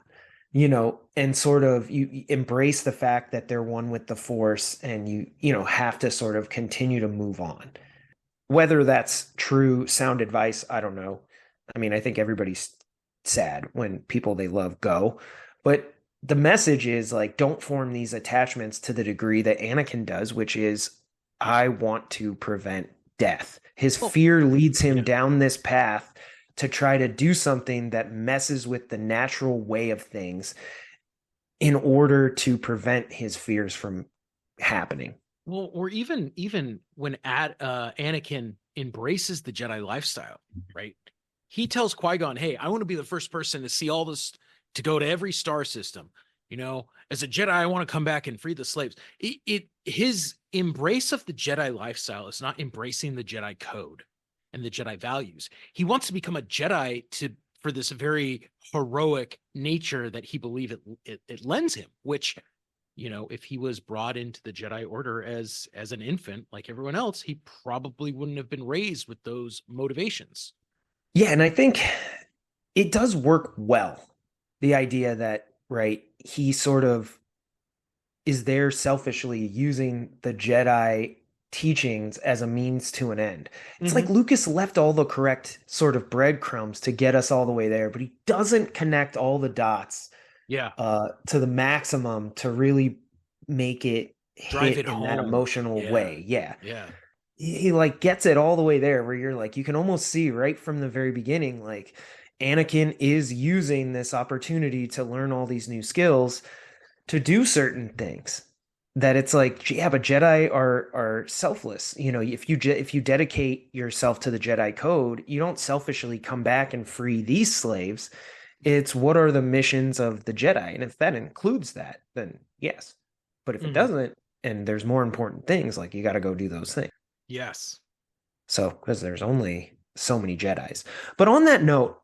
and sort of you embrace the fact that they're one with the Force and you have to sort of continue to move on. Whether that's true sound advice, I don't know. I mean, I think everybody's sad when people they love go, but the message is like, don't form these attachments to the degree that Anakin does, which is, I want to prevent death. His fear leads him down this path to try to do something that messes with the natural way of things in order to prevent his fears from happening. Well, or even when Anakin embraces the Jedi lifestyle, right? He tells Qui-Gon, hey, I want to be the first person to see all this, to go to every star system. As a Jedi, I want to come back and free the slaves. His embrace of the Jedi lifestyle is not embracing the Jedi code and the Jedi values. He wants to become a Jedi for this very heroic nature that he believes it lends him, which, if he was brought into the Jedi Order as an infant, like everyone else, he probably wouldn't have been raised with those motivations. Yeah, and I think it does work well. The idea that, right, he sort of is there selfishly using the Jedi teachings as a means to an end. It's like Lucas left all the correct sort of breadcrumbs to get us all the way there, but he doesn't connect all the dots to the maximum to really make it drive hit it in home. that emotional way. Yeah. He like gets it all the way there where you're like, you can almost see right from the very beginning, like Anakin is using this opportunity to learn all these new skills to do certain things that it's like, yeah, but Jedi are selfless. If you dedicate yourself to the Jedi code, you don't selfishly come back and free these slaves. It's what are the missions of the Jedi? And if that includes that, then yes. But if it doesn't, and there's more important things, like you got to go do those things. Yes. So, because there's only so many Jedis. But on that note,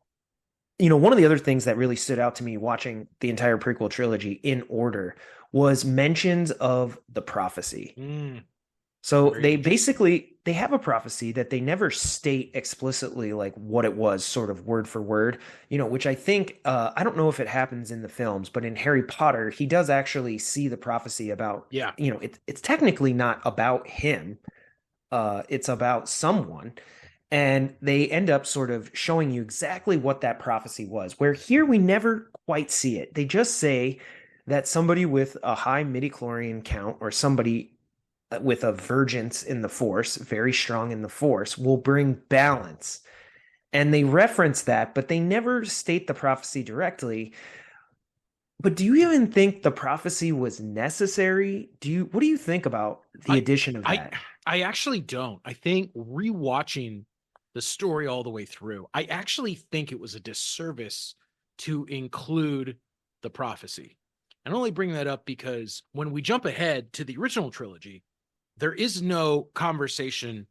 one of the other things that really stood out to me watching the entire prequel trilogy in order was mentions of the prophecy. So they have a prophecy that they never state explicitly like what it was, sort of word for word, which I think, I don't know if it happens in the films, but in Harry Potter, he does actually see the prophecy about, it's technically not about him. It's about someone. And they end up sort of showing you exactly what that prophecy was, where here we never quite see it. They just say that somebody with a high midichlorian count or somebody with a vergence in the Force, very strong in the Force, will bring balance. And they reference that, but they never state the prophecy directly. But do you even think the prophecy was necessary? What do you think about the addition of that? I actually don't. I think rewatching the story all the way through, I actually think it was a disservice to include the prophecy. And I only bring that up because when we jump ahead to the original trilogy, there is no conversation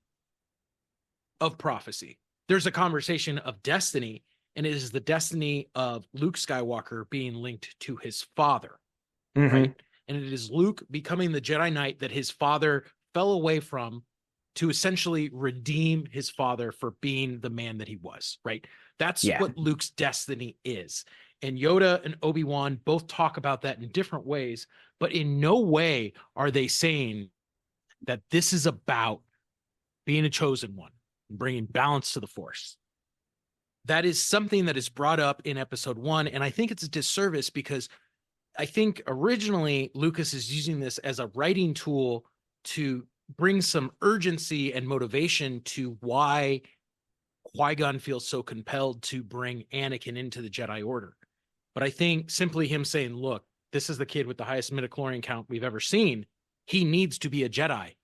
of prophecy. There's a conversation of destiny, and it is the destiny of Luke Skywalker being linked to his father, right? and it is Luke becoming the Jedi Knight that his father fell away from to essentially redeem his father for being the man that he was, right? That's Yeah. what Luke's destiny is. And Yoda and Obi-Wan both talk about that in different ways, but in no way are they saying that this is about being a chosen one and bringing balance to the Force. That is something that is brought up in episode 1, and I think it's a disservice because I think originally Lucas is using this as a writing tool to bring some urgency and motivation to why Qui-Gon feels so compelled to bring Anakin into the Jedi Order. But I think simply him saying, look, this is the kid with the highest midichlorian count we've ever seen. He needs to be a Jedi.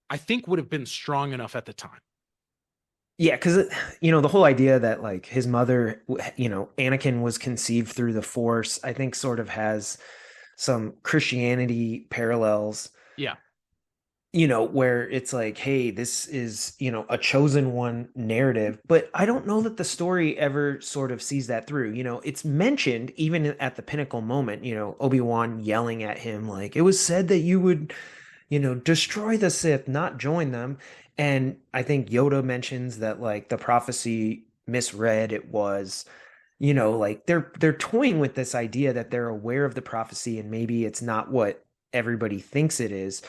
I think would have been strong enough at the time. Yeah, because the whole idea that like his mother, Anakin was conceived through the Force, I think sort of has some Christianity parallels. Yeah. Where it's like, hey, this is, a chosen one narrative, but I don't know that the story ever sort of sees that through. It's mentioned even at the pinnacle moment, Obi-Wan yelling at him, like, it was said that you would, destroy the Sith, not join them. And I think Yoda mentions that like the prophecy misread it was, like they're toying with this idea that they're aware of the prophecy and maybe it's not what everybody thinks it is.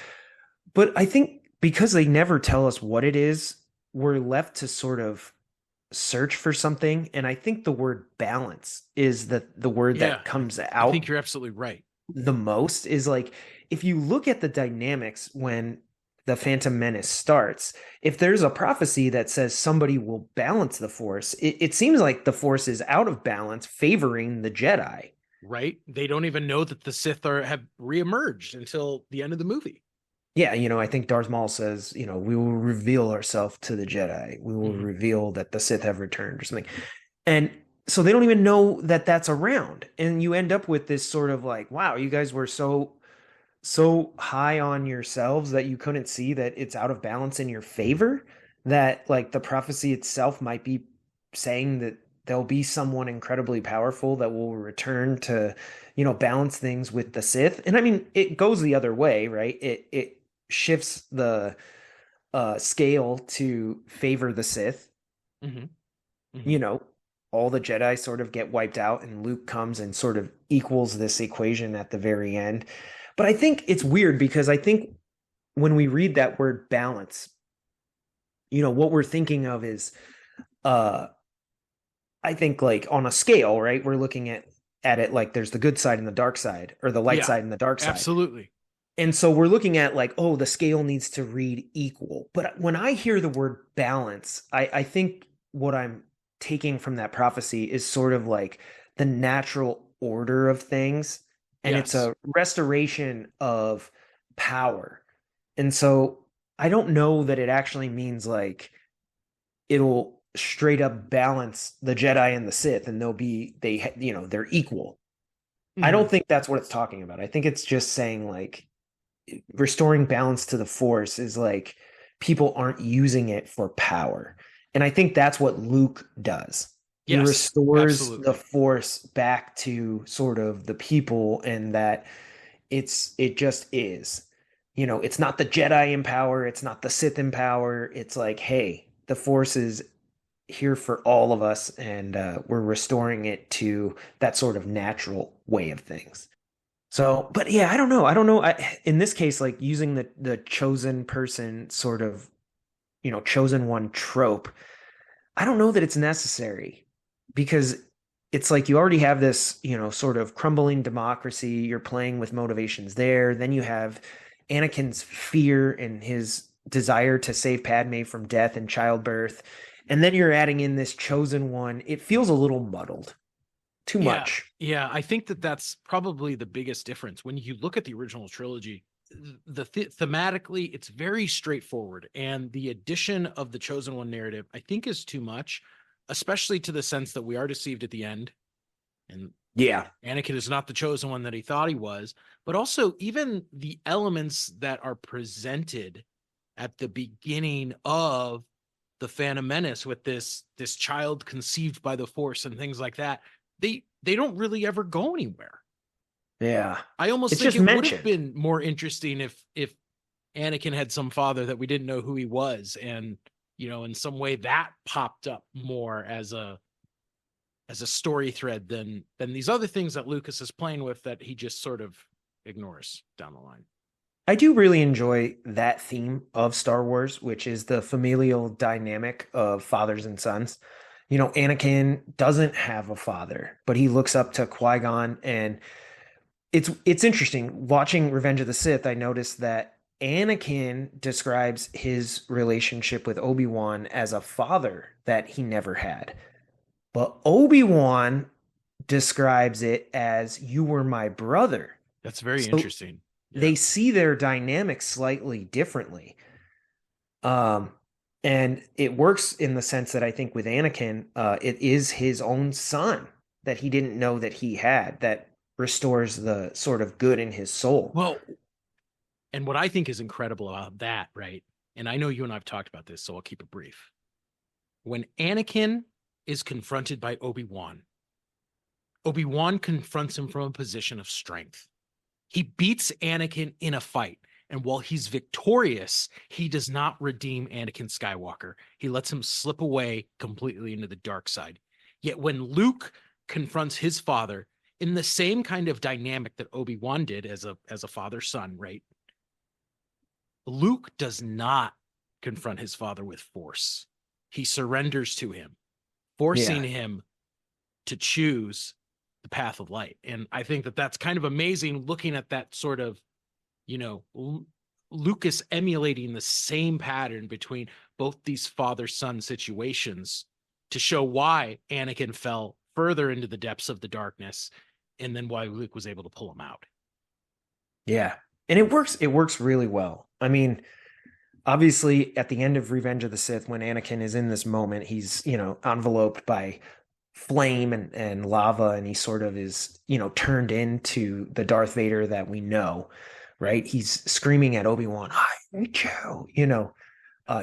But I think because they never tell us what it is, we're left to sort of search for something. And I think the word balance is the word Yeah. that comes I think out you're absolutely right. the most. Is like, if you look at the dynamics when the Phantom Menace starts, if there's a prophecy that says somebody will balance the Force, it seems like the Force is out of balance, favoring the Jedi. Right? They don't even know that the Sith have reemerged until the end of the movie. Yeah, I think Darth Maul says, we will reveal ourselves to the Jedi. We will reveal that the Sith have returned or something. And so they don't even know that that's around. And you end up with this sort of like, wow, you guys were so high on yourselves that you couldn't see that it's out of balance in your favor, that like the prophecy itself might be saying that there'll be someone incredibly powerful that will return to, balance things with the Sith. And I mean, it goes the other way, right? It shifts the scale to favor the Sith. Mm-hmm. You know, all the Jedi sort of get wiped out, and Luke comes and sort of equals this equation at the very end. But I think it's weird because I think when we read that word balance, what we're thinking of is, I think like on a scale, right? We're looking at it like there's the good side and the dark side, or the light side and the dark side. Absolutely. And so we're looking at like, oh, the scale needs to read equal. But when I hear the word balance, I think what I'm taking from that prophecy is sort of like the natural order of things. And it's a restoration of power. And so I don't know that it actually means like it'll straight up balance the Jedi and the Sith and they're equal. I don't think that's what it's talking about. I think it's just saying like restoring balance to the Force is like people aren't using it for power. And I think that's what Luke does. He restores the Force back to sort of the people, and that it just is. It's not the Jedi in power, it's not the Sith in power. It's like, hey, the Force is here for all of us, and we're restoring it to that sort of natural way of things. So, but yeah, I don't know. In this case, like using the chosen person sort of, chosen one trope, I don't know that it's necessary, because it's like you already have this, sort of crumbling democracy. You're playing with motivations there. Then you have Anakin's fear and his desire to save Padme from death and childbirth. And then you're adding in this chosen one. It feels a little muddled. Too much. Yeah, I think that's probably the biggest difference. When you look at the original trilogy, thematically, it's very straightforward. And the addition of the chosen one narrative, I think, is too much, especially to the sense that we are deceived at the end. And yeah, Anakin is not the chosen one that he thought he was. But also, even the elements that are presented at the beginning of the Phantom Menace with this child conceived by the Force and things like that, they don't really ever go anywhere. Yeah. I almost It's think just it would have mentioned. been more interesting if Anakin had some father that we didn't know who he was, and in some way that popped up more as a story thread than these other things that Lucas is playing with that he just sort of ignores down the line. I do really enjoy that theme of Star Wars, which is the familial dynamic of fathers and sons. Anakin doesn't have a father, but he looks up to Qui-Gon, and it's interesting watching Revenge of the Sith. I noticed that Anakin describes his relationship with Obi-Wan as a father that he never had. But Obi-Wan describes it as you were my brother. That's very So interesting. Yeah. they see their dynamics slightly differently. Um, and it works in the sense that I think with Anakin, it is his own son that he didn't know that he had that restores the sort of good in his soul. Well, and what I think is incredible about that, right? And I know you and I've talked about this, so I'll keep it brief. When Anakin is confronted by Obi-Wan, Obi-Wan confronts him from a position of strength. He beats Anakin in a fight. And while he's victorious, he does not redeem Anakin Skywalker. He lets him slip away completely into the dark side. Yet when Luke confronts his father in the same kind of dynamic that Obi-Wan did as a father-son, right? Luke does not confront his father with force. He surrenders to him, forcing Yeah. him to choose the path of light. And I think that that's kind of amazing looking at that sort of, you know, Lucas emulating the same pattern between both these father-son situations to show why Anakin fell further into the depths of the darkness and then why Luke was able to pull him out. Yeah. And it works really well. I mean, obviously at the end of Revenge of the Sith, when Anakin is in this moment, he's, enveloped by flame and lava, and he sort of is, turned into the Darth Vader that we know, right? He's screaming at Obi-Wan, I hate you,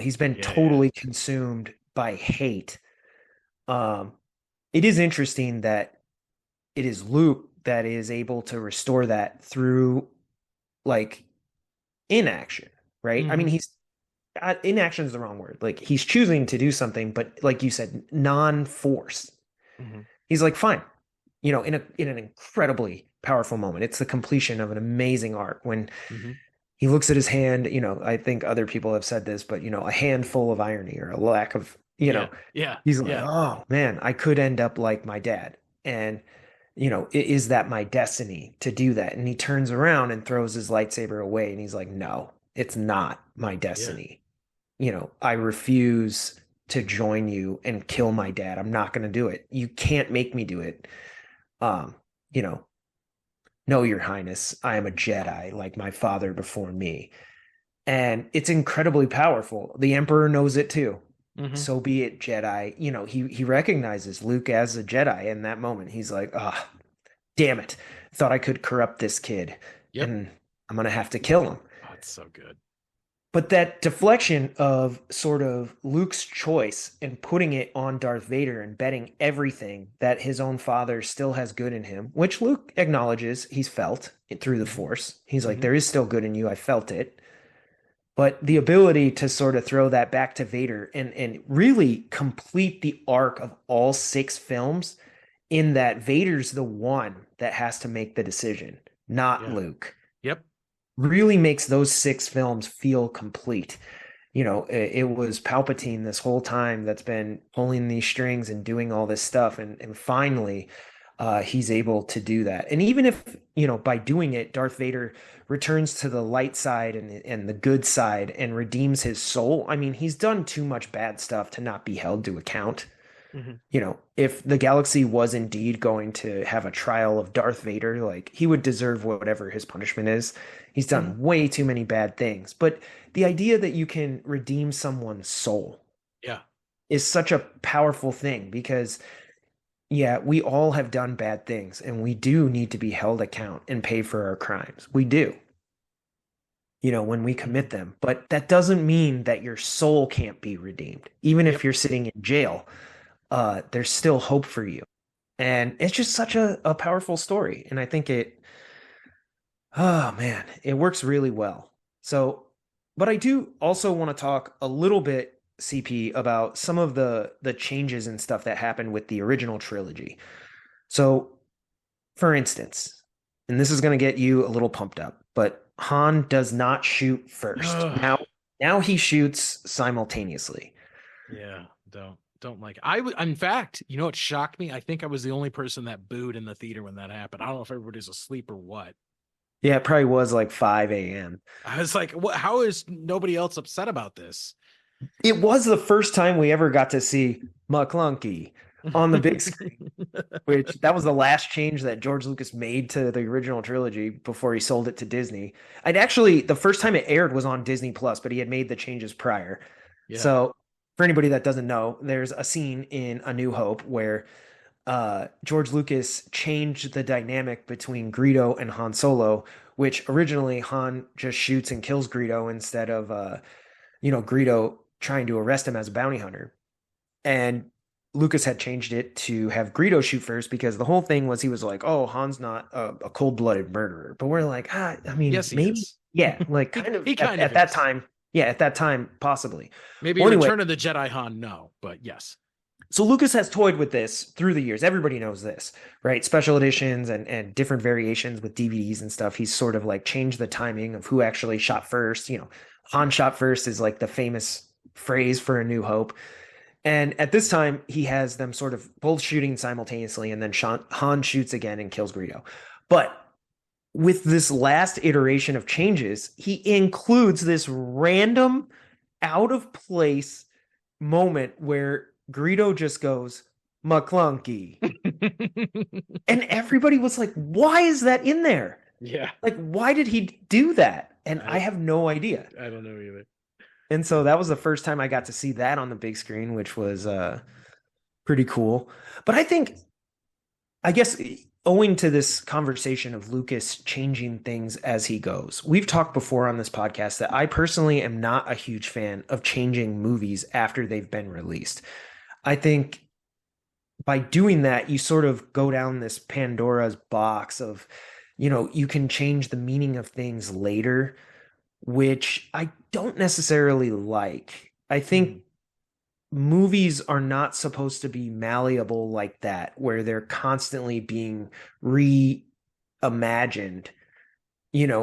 he's been Yeah. totally consumed by hate. Um, it is interesting that it is Luke that is able to restore that through like inaction, right? I mean, Mm-hmm. he's inaction is the wrong word. Like he's choosing to do something, but like you said, non-force. Mm-hmm. He's like, fine, in an incredibly powerful moment. It's the completion of an amazing arc when Mm-hmm. he looks at his hand. I think other people have said this, but a handful of irony or a lack of, Yeah. Yeah. he's like, Yeah. oh man, I could end up like my dad. And is that my destiny to do that? And he turns around and throws his lightsaber away, and he's like, no, it's not my Yeah. destiny. I refuse to join you and kill my dad. I'm not going to do it. You can't make me do it. Um, you know, no, Your Highness, I am a Jedi like my father before me. And it's incredibly powerful. The Emperor knows it too. Mm-hmm. So be it, Jedi. He recognizes Luke as a Jedi in that moment. He's like, ah, oh, damn it. Thought I could corrupt this kid, Yep. and I'm gonna have to kill him. Oh, it's so good. But that deflection of sort of Luke's choice and putting it on Darth Vader and betting everything that his own father still has good in him, which Luke acknowledges he's felt it through the Mm-hmm. Force. He's like, Mm-hmm. there is still good in you. I felt it. But the ability to sort of throw that back to Vader and really complete the arc of all six films in that Vader's the one that has to make the decision, not Yeah. Luke, Yep. really makes those six films feel complete. It was Palpatine this whole time that's been pulling these strings and doing all this stuff. And finally, he's able to do that. And even if, by doing it, Darth Vader returns to the light side and the good side and redeems his soul, I mean, he's done too much bad stuff to not be held to account. Mm-hmm. If the galaxy was indeed going to have a trial of Darth Vader, like he would deserve whatever his punishment is. He's Mm-hmm. done way too many bad things. But the idea that you can redeem someone's soul Yeah. is such a powerful thing because, yeah, we all have done bad things and we do need to be held account and pay for our crimes. We do, when we Mm-hmm. commit them. But that doesn't mean that your soul can't be redeemed. Even if Yep. you're sitting in jail, there's still hope for you. And it's just such a powerful story. And I think Oh man, it works really well. So, but I do also want to talk a little bit, CP, about some of the changes and stuff that happened with the original trilogy. So, for instance, and this is going to get you a little pumped up, but Han does not shoot first. Ugh. Now he shoots simultaneously. Yeah, don't like it. In fact, you know what shocked me? I think I was the only person that booed in the theater when that happened. I don't know if everybody's asleep or what. Yeah, it probably was like 5 a.m. I was like, what, how is nobody else upset about this? It was the first time we ever got to see McClunky on the big screen, which that was the last change that George Lucas made to the original trilogy before he sold it to Disney. I'd actually, the first time it aired was on Disney Plus, but he had made the changes prior. Yeah. So, for anybody that doesn't know, there's a scene in A New Hope where George Lucas changed the dynamic between Greedo and Han Solo, which originally Han just shoots and kills Greedo instead of Greedo trying to arrest him as a bounty hunter. And Lucas had changed it to have Greedo shoot first because the whole thing was he was like, "Oh, Han's not a cold-blooded murderer," but we're like, I mean, Yes, he maybe, is. yeah, like he kind of he kind at of that is. time, yeah, at that time, possibly. Maybe Well, anyway, Return of the Jedi Han, no, but yes. so Lucas has toyed with this through the years. Everybody knows this, right? Special editions and different variations with DVDs and stuff. He's sort of like changed the timing of who actually shot first. Han shot first is like the famous phrase for A New Hope. And at this time, he has them sort of both shooting simultaneously, and then Han shoots again and kills Greedo. But with this last iteration of changes, he includes this random, out of place moment where Greedo just goes, McClunky. And everybody was like, why is that in there? Yeah. Like, why did he do that? And I I don't have no idea. I don't know either. And so that was the first time I got to see that on the big screen, which was pretty cool. But I guess, owing to this conversation of Lucas changing things as he goes, we've talked before on this podcast that I personally am not a huge fan of changing movies after they've been released. I think by doing that, you sort of go down this Pandora's box of, you can change the meaning of things later, which I don't necessarily like. I think Mhm. movies are not supposed to be malleable like that, where they're constantly being reimagined,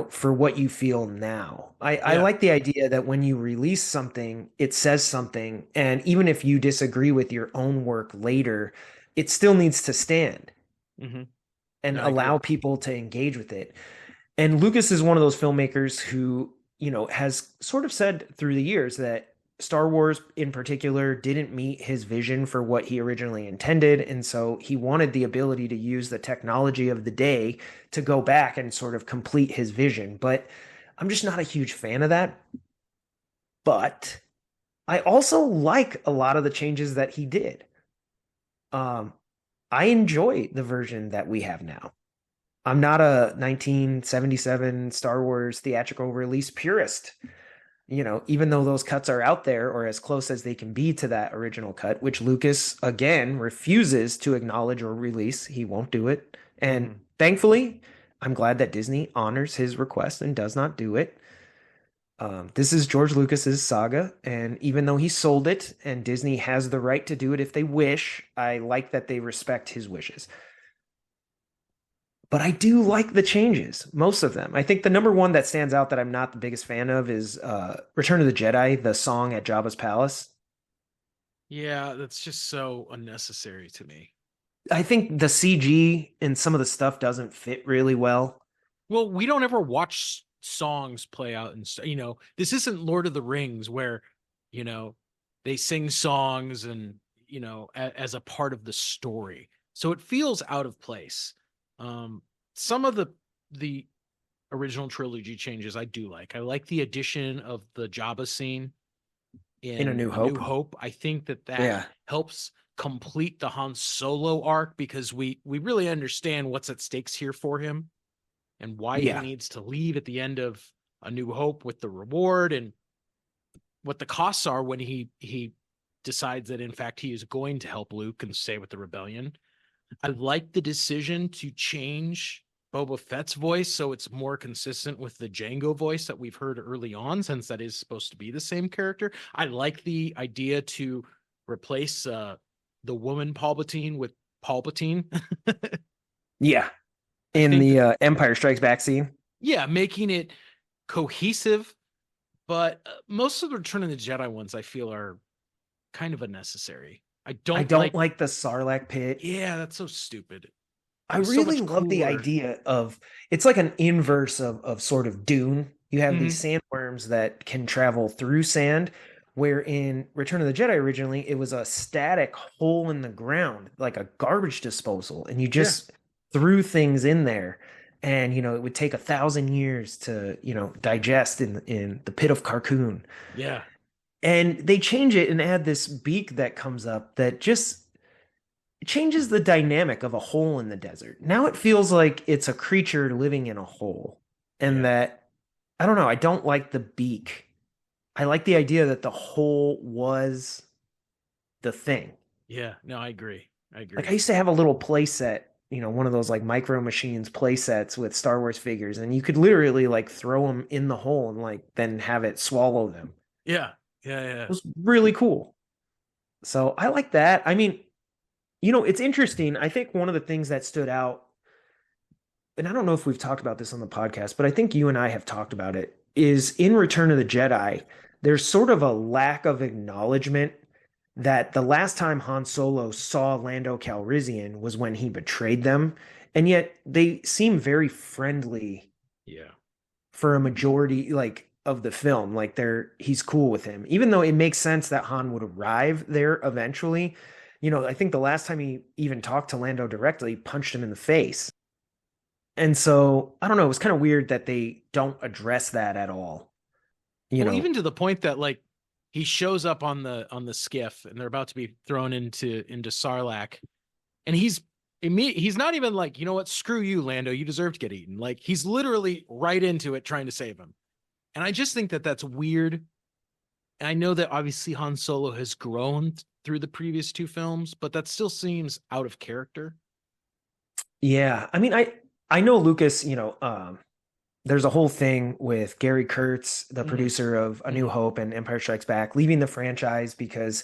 for what you feel now. I Yeah. like the idea that when you release something, it says something. And even if you disagree with your own work later, it still needs to stand Hmm. and I agree. allow people to engage with it. And Lucas is one of those filmmakers who, has sort of said through the years that Star Wars in particular didn't meet his vision for what he originally intended. And so he wanted the ability to use the technology of the day to go back and sort of complete his vision. But I'm just not a huge fan of that. But I also like a lot of the changes that he did. Um, I enjoy the version that we have now. I'm not a 1977 Star Wars theatrical release purist. Even though those cuts are out there or as close as they can be to that original cut, which Lucas again refuses to acknowledge or release, he won't do it. And Hmm. thankfully, I'm glad that Disney honors his request and does not do it. This is George Lucas's saga, and even though he sold it and Disney has the right to do it if they wish, I like that they respect his wishes. But I do like the changes, most of them. I think the number one that stands out that I'm not the biggest fan of is Return of the Jedi, the song at Jabba's palace. Yeah, that's just so unnecessary to me. I think the CG and some of the stuff doesn't fit really well. Well, we don't ever watch songs play out and this isn't Lord of the Rings where, you know, they sing songs and, as a part of the story. So it feels out of place. Some of the original trilogy changes I do like. I like the addition of the Jabba scene In A in New A New Hope. Hope. I think that Yeah. helps complete the Han Solo arc because we really understand what's at stakes here for him and why he Yeah. needs to leave at the end of A New Hope with the reward and what the costs are when he decides that in fact he is going to help Luke and stay with the rebellion. I like the decision to change Boba Fett's voice, so it's more consistent with the Jango voice that we've heard early on, since that is supposed to be the same character. I like the idea to replace the woman Palpatine with Palpatine. Yeah, I in think the that, Empire Strikes Back scene. yeah, making it cohesive, but most of the Return of the Jedi ones I feel are kind of unnecessary. I I don't don't like, like the Sarlacc pit. yeah, that's so stupid. I He's so really much love the cooler. idea of it's like an inverse of sort of Dune. You have these Hmm. sandworms that can travel through sand, where in Return of the Jedi originally it was a static hole in the ground, like a garbage disposal, and you Yeah, just threw things in there. And it would take 1,000 years to digest in the pit of Carcoon. yeah, And they change it and add this beak that comes up that just changes the dynamic of a hole in the desert. Now it feels like it's a creature living in a hole. And yeah, that, I don't know, I don't like the beak. I like the idea that the hole was the thing. yeah. No, I agree. I Like I agree. used to have a little play set, one of those like micro machines play sets with Star Wars figures, and you could literally like throw them in the hole and like then have it swallow them. Yeah, yeah, It yeah. was really cool. So I like that. I mean, it's interesting. I think one of the things that stood out, and I don't know if we've talked about this on the podcast, but I think you and I have talked about it, is in Return of the Jedi, there's sort of a lack of acknowledgement that the last time Han Solo saw Lando Calrissian was when he betrayed them. And yet they seem very friendly Yeah. for a majority like of the film. Like he's cool with him. Even though it makes sense that Han would arrive there eventually. I think the last time he even talked to Lando directly, he punched him in the face. And so I don't know, it was kind of weird that they don't address that at all. You Well, know, even to the point that like he shows up on the skiff and they're about to be thrown into Sarlacc, and he's not even like, you know what, screw you, Lando, you deserve to get eaten. Like he's literally right into it trying to save him. And I just think that that's weird. And I know that obviously Han Solo has grown through the previous two films, but that still seems out of character. yeah. I mean, I know Lucas, there's a whole thing with Gary Kurtz, the Mm-hmm. producer of A New Mm-hmm. Hope and Empire Strikes Back, leaving the franchise because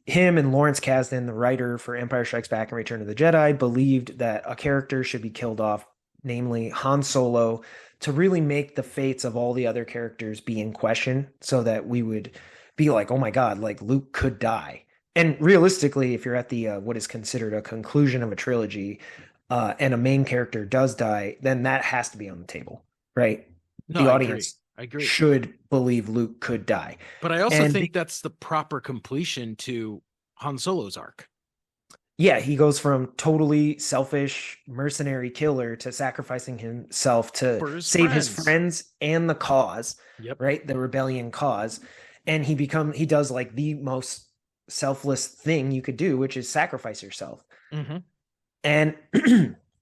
him and Lawrence Kasdan, the writer for Empire Strikes Back and Return of the Jedi, believed that a character should be killed off, namely Han Solo, to really make the fates of all the other characters be in question so that we would be like, oh my God, like Luke could die. And realistically, if you're at the what is considered a conclusion of a trilogy, and a main character does die, then that has to be on the table, right? No, The I agree. audience I agree. should believe Luke could die. But I also And think that's the proper completion to Han Solo's arc. yeah, he goes from totally selfish mercenary killer to sacrificing himself to For his save his friends. friends and the cause, Yep. right? The rebellion cause. And he does like the most selfless thing you could do, which is sacrifice yourself. Mm-hmm. And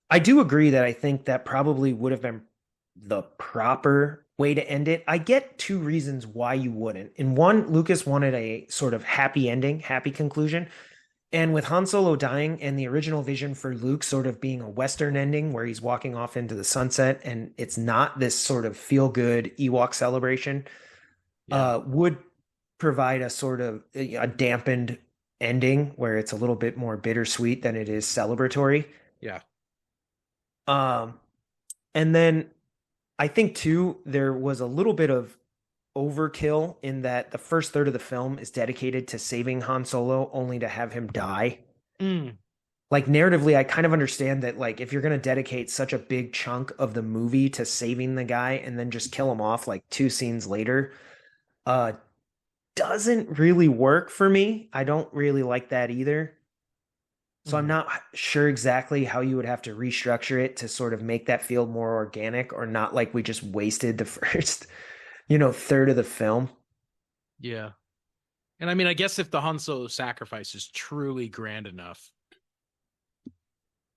I do agree that I think that probably would have been the proper way to end it. I get two reasons why you wouldn't. In one, Lucas wanted a sort of happy ending, happy conclusion. And with Han Solo dying and the original vision for Luke sort of being a Western ending where he's walking off into the sunset and it's not this sort of feel good Ewok celebration, Yeah. would provide a sort of a dampened ending where it's a little bit more bittersweet than it is celebratory. Yeah. Um, and then I think too, there was a little bit of overkill in that the first third of the film is dedicated to saving Han Solo only to have him die. Mm. Like narratively, I kind of understand that like if you're going to dedicate such a big chunk of the movie to saving the guy and then just kill him off like two scenes later, uh doesn't really work for me. I don't really like that either. So I'm Mm. not sure exactly how you would have to restructure it to sort of make that feel more organic or not like we just wasted the first, third of the film. Yeah. And I mean, I guess if the Han Solo sacrifice is truly grand enough,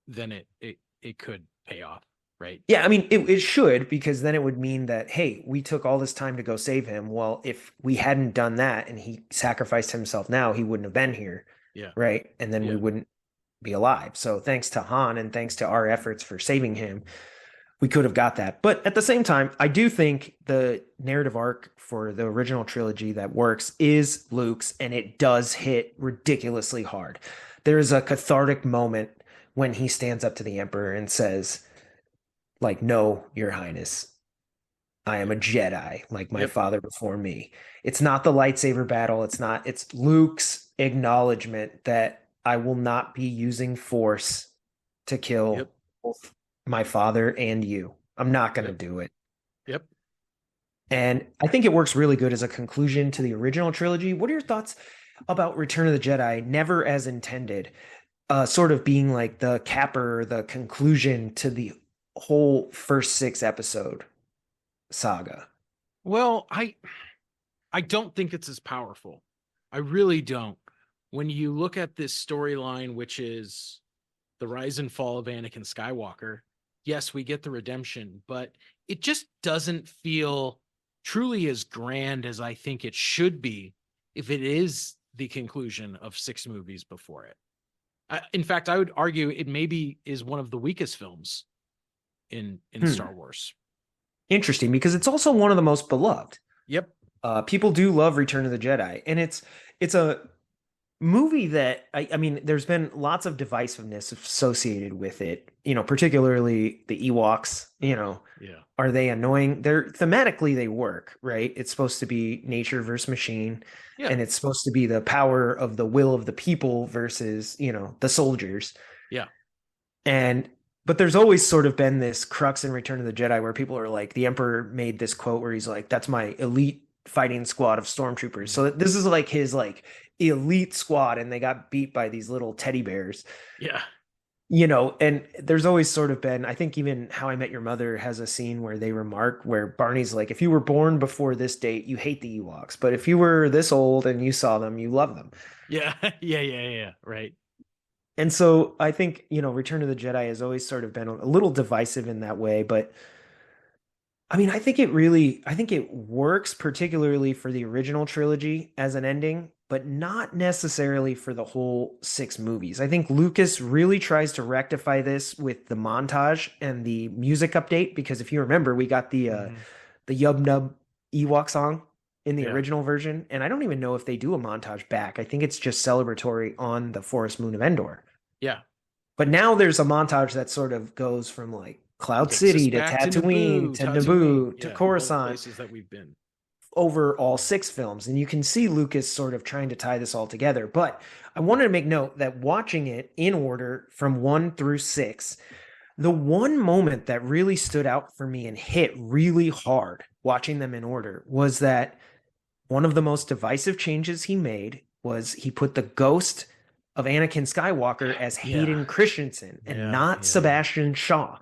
then it could pay off, right? Yeah, I mean, it should because then it would mean that, hey, we took all this time to go save him. Well, if we hadn't done that and he sacrificed himself now, he wouldn't have been here, Yeah. right? And then we Yeah. wouldn't be alive. So thanks to Han and thanks to our efforts for saving him, we could have got that. But at the same time, I do think the narrative arc for the original trilogy that works is Luke's, and it does hit ridiculously hard. There is a cathartic moment when he stands up to the Emperor and says, like, no, Your Highness, I am a Jedi, like my Yep. father before me. It's not the lightsaber battle. It's Luke's acknowledgement that I will not be using force to kill Yep. both my father and you. I'm not going to Yep. do it. Yep. And I think it works really good as a conclusion to the original trilogy. What are your thoughts about Return of the Jedi, never as intended, sort of being like the capper, the conclusion to the whole first six episode saga? Well, I don't think it's as powerful. I really don't. When you look at this storyline, which is the rise and fall of Anakin Skywalker, yes, we get the redemption, but it just doesn't feel truly as grand as I think it should be if it is the conclusion of six movies before it. In fact, I would argue it maybe is one of the weakest films in Hmm. Star Wars. Interesting, because it's also one of the most beloved. Yep. People do love Return of the Jedi, and it's a movie that I mean, there's been lots of divisiveness associated with it. Particularly the Ewoks. Yeah. Are they annoying? They're thematically they work, right? It's supposed to be nature versus machine, Yeah. and it's supposed to be the power of the will of the people versus the soldiers. Yeah. And but there's always sort of been this crux in Return of the Jedi where people are like, the Emperor made this quote where he's like, "That's my elite fighting squad of stormtroopers." Mhm. So this is like his like elite squad, and they got beat by these little teddy bears. Yeah. And there's always sort of been, I think even How I Met Your Mother has a scene where they remark where Barney's like, if you were born before this date, you hate the Ewoks, but if you were this old and you saw them, you love them. Yeah. Yeah. Right. And so I think, Return of the Jedi has always sort of been a little divisive in that way, but I mean, I think it works particularly for the original trilogy as an ending, but not necessarily for the whole six movies. I think Lucas really tries to rectify this with the montage and the music update, because if you remember, we got Mhm. the Yub Nub Ewok song in the Yeah. original version, and I don't even know if they do a montage back. I think it's just celebratory on the Forest Moon of Endor. Yeah. But now there's a montage that sort of goes from like Cloud Takes us City to back to Tatooine Naboo, to Tatooine. Naboo to Yeah. All the Coruscant places that we've been. over all six films. And you can see Lucas sort of trying to tie this all together. But I wanted to make note that watching it in order from one through six, the one moment that really stood out for me and hit really hard watching them in order was that one of the most divisive changes he made was he put the ghost of Anakin Skywalker as Yeah. Hayden Christensen and Yeah. not Yeah. Sebastian Shaw,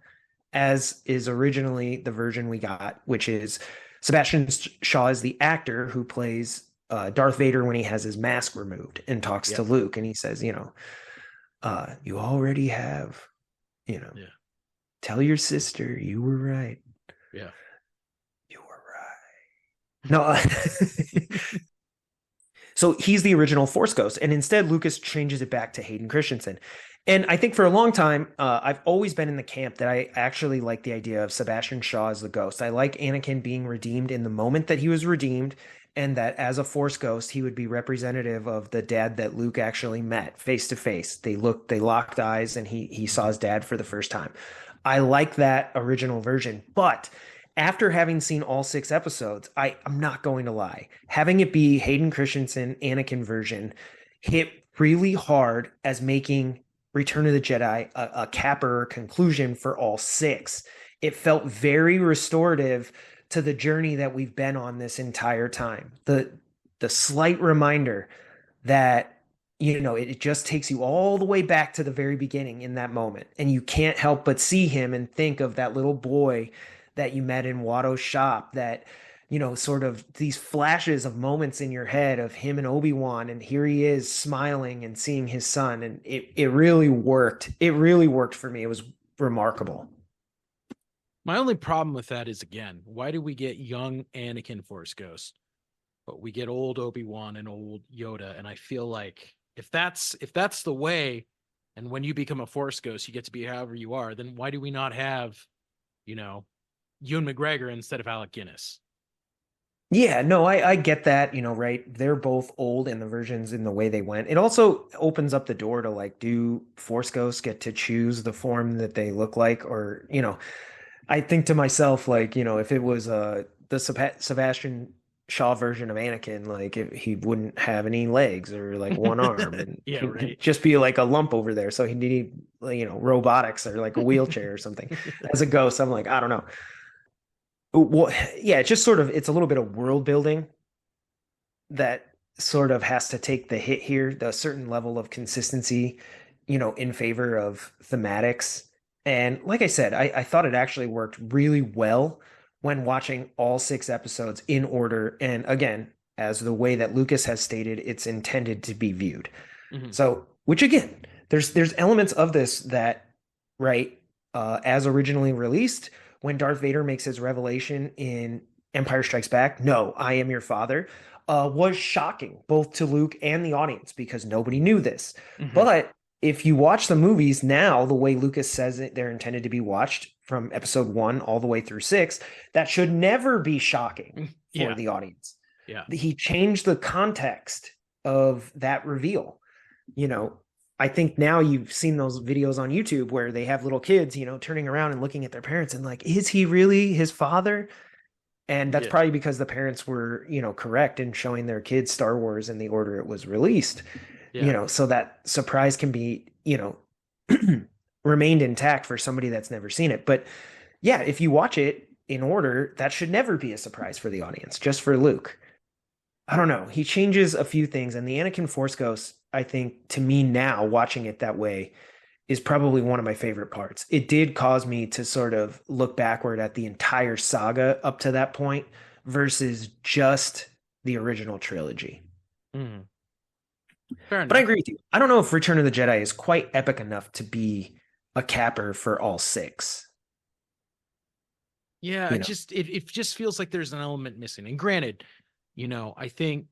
as is originally the version we got, which is Sebastian Shaw is the actor who plays Darth Vader when he has his mask removed and talks to Yep. Luke, and he says, you already have, you know, Yeah. tell your sister you were right. Yeah. You were right. No, so he's the original Force Ghost, and instead Lucas changes it back to Hayden Christensen. And I think for a long time, I've always been in the camp that I actually like the idea of Sebastian Shaw as the Ghost. I like Anakin being redeemed in the moment that he was redeemed, and that as a Force Ghost, he would be representative of the dad that Luke actually met face to face. They locked eyes, and he saw Mhm. his dad for the first time. I like that original version, but after having seen all six episodes, I'm not going to lie. Having it be Hayden Christensen, Anakin version hit really hard as making Return of the Jedi a capper conclusion for all six. It felt very restorative to the journey that we've been on this entire time. The slight reminder that it just takes you all the way back to the very beginning in that moment, and you can't help but see him and think of that little boy that you met in Watto's shop, that sort of these flashes of moments in your head of him and Obi-Wan, and here he is smiling and seeing his son, and it really worked. It really worked for me. It was remarkable. My only problem with that is, again, why do we get young Anakin Force Ghost, but we get old Obi-Wan and old Yoda? And I feel like if that's the way, and when you become a Force Ghost, you get to be however you are, then why do we not have you know, Ewan McGregor instead of Alec Guinness. Yeah, no, I get that, right? They're both old in the versions in the way they went. It also opens up the door to like, do Force Ghosts get to choose the form that they look like? Or, I think to myself, like, if it was the Sebastian Shaw version of Anakin, like he wouldn't have any legs or like one arm and Yeah, he'd right. just be like a lump over there. So he'd need, like, robotics or like a wheelchair or something. As a ghost, I'm like, I don't know. Well, yeah, it's just sort of it's a little bit of world building that sort of has to take the hit here, the certain level of consistency, in favor of thematics. And like I said, I thought it actually worked really well when watching all 6 episodes in order. And again, as the way that Lucas has stated, it's intended to be viewed. Mhm. So, which again, there's elements of this that, right, as originally released, when Darth Vader makes his revelation in Empire Strikes Back, no, I am your father, was shocking both to Luke and the audience because nobody knew this. Mhm. But if you watch the movies now, the way Lucas says it, they're intended to be watched from episode 1 all the way through 6, that should never be shocking for Yeah, the audience. yeah. He changed the context of that reveal. you know, I think now you've seen those videos on YouTube where they have little kids, turning around and looking at their parents and like, is he really his father? And that's Yeah, probably because the parents were, correct in showing their kids Star Wars in the order it was released, yeah. so that surprise can be, remained intact for somebody that's never seen it. But yeah, if you watch it in order, that should never be a surprise for the audience, just for Luke. I don't know. He changes a few things, and the Anakin Force Ghost, I think, to me now, watching it that way, is probably one of my favorite parts. It did cause me to sort of look backward at the entire saga up to that point versus just the original trilogy. Mhm. Fair But I enough. agree with you. I don't know if Return of the Jedi is quite epic enough to be a capper for all 6. Yeah, You know, it just feels like there's an element missing. And granted, I think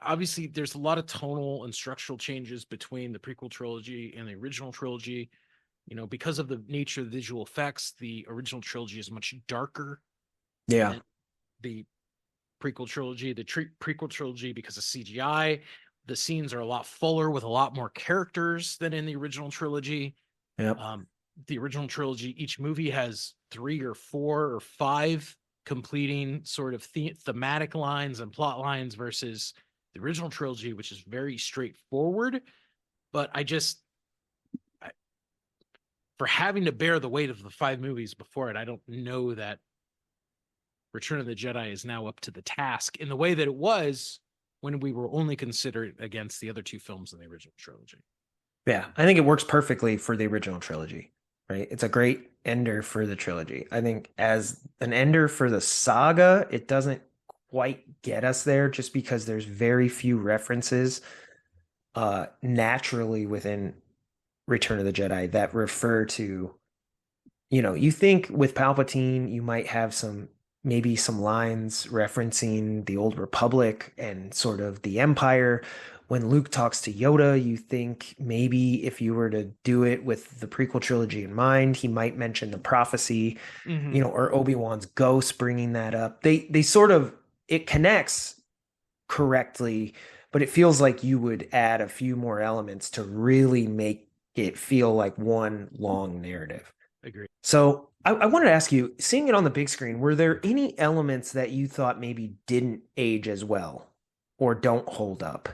obviously there's a lot of tonal and structural changes between the prequel trilogy and the original trilogy. Because of the nature of the visual effects, the original trilogy is much darker yeah, than the prequel trilogy. The prequel trilogy, because of CGI, the scenes are a lot fuller with a lot more characters than in the original trilogy. yep, Um, the original trilogy, each movie has 3 or 4 or 5 completing sort of thematic lines and plot lines versus the original trilogy, which is very straightforward. But for having to bear the weight of the 5 movies before it, I don't know that Return of the Jedi is now up to the task in the way that it was when we were only considered against the other 2 films in the original trilogy. yeah. I think it works perfectly for the original trilogy, right? It's a great ender for the trilogy. I think as an ender for the saga, it doesn't quite get us there just because there's very few references naturally within Return of the Jedi that refer to, you think with Palpatine, you might have maybe some lines referencing the Old Republic and sort of the Empire. When Luke talks to Yoda, you think maybe if you were to do it with the prequel trilogy in mind, he might mention the prophecy, Mm-hmm. or Obi-Wan's ghost bringing that up. They sort of, it connects correctly, but it feels like you would add a few more elements to really make it feel like one long narrative. Agree. So I wanted to ask you, seeing it on the big screen, were there any elements that you thought maybe didn't age as well or don't hold up?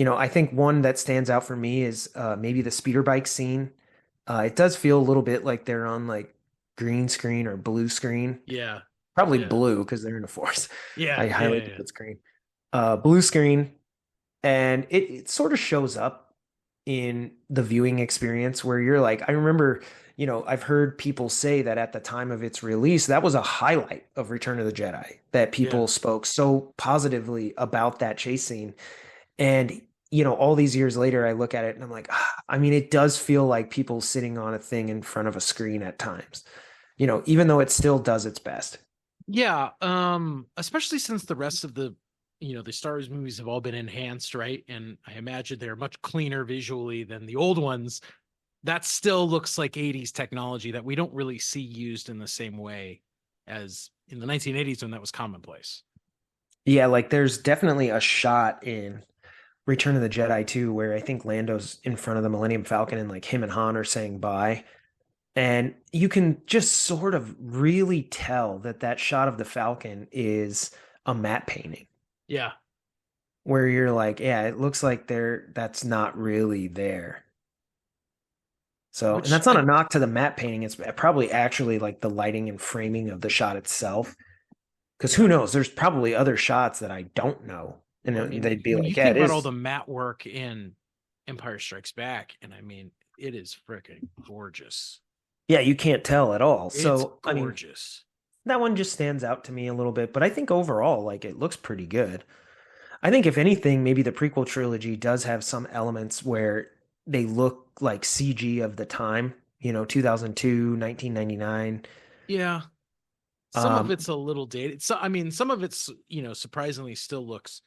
I think one that stands out for me is maybe the speeder bike scene. It does feel a little bit like they're on like green screen or blue screen. Yeah. Probably Yeah. blue because they're in a force. Yeah. I Yeah. highly think Yeah. it's green. Blue screen, and it sort of shows up in the viewing experience where you're like, I remember, I've heard people say that at the time of its release, that was a highlight of Return of the Jedi, that Yeah. people spoke so positively about that chase scene. And, all these years later, I look at it and I'm like, I mean, it does feel like people sitting on a thing in front of a screen at times, even though it still does its best. Yeah. Especially since the rest of the Star Wars movies have all been enhanced, right? And I imagine they're much cleaner visually than the old ones. that still looks like 80s technology that we don't really see used in the same way as in the 1980s when that was commonplace. Yeah, like there's definitely a shot in Return of the Jedi 2 where I think Lando's in front of the Millennium Falcon and like him and Han are saying bye. And you can just sort of really tell that that shot of the Falcon is a matte painting Yeah. where you're like, yeah, it looks like that's not really there. So, and Which that's not a knock to the matte painting. It's probably actually like the lighting and framing of the shot itself. Because who yeah. knows? There's probably other shots that I don't know. And Well, I mean, they'd be when like, you yeah, think it about all is. the matte work in Empire Strikes Back, and I mean, it is freaking gorgeous. Yeah, you can't tell at all. It's So, I mean, gorgeous. that one just stands out to me a little bit, but I think overall, like, it looks pretty good. I think if anything, maybe the prequel trilogy does have some elements where they look like CG of the time, 2002, 1999. Yeah. Some of Um, it's a little dated. So I mean, some of it's, surprisingly still looks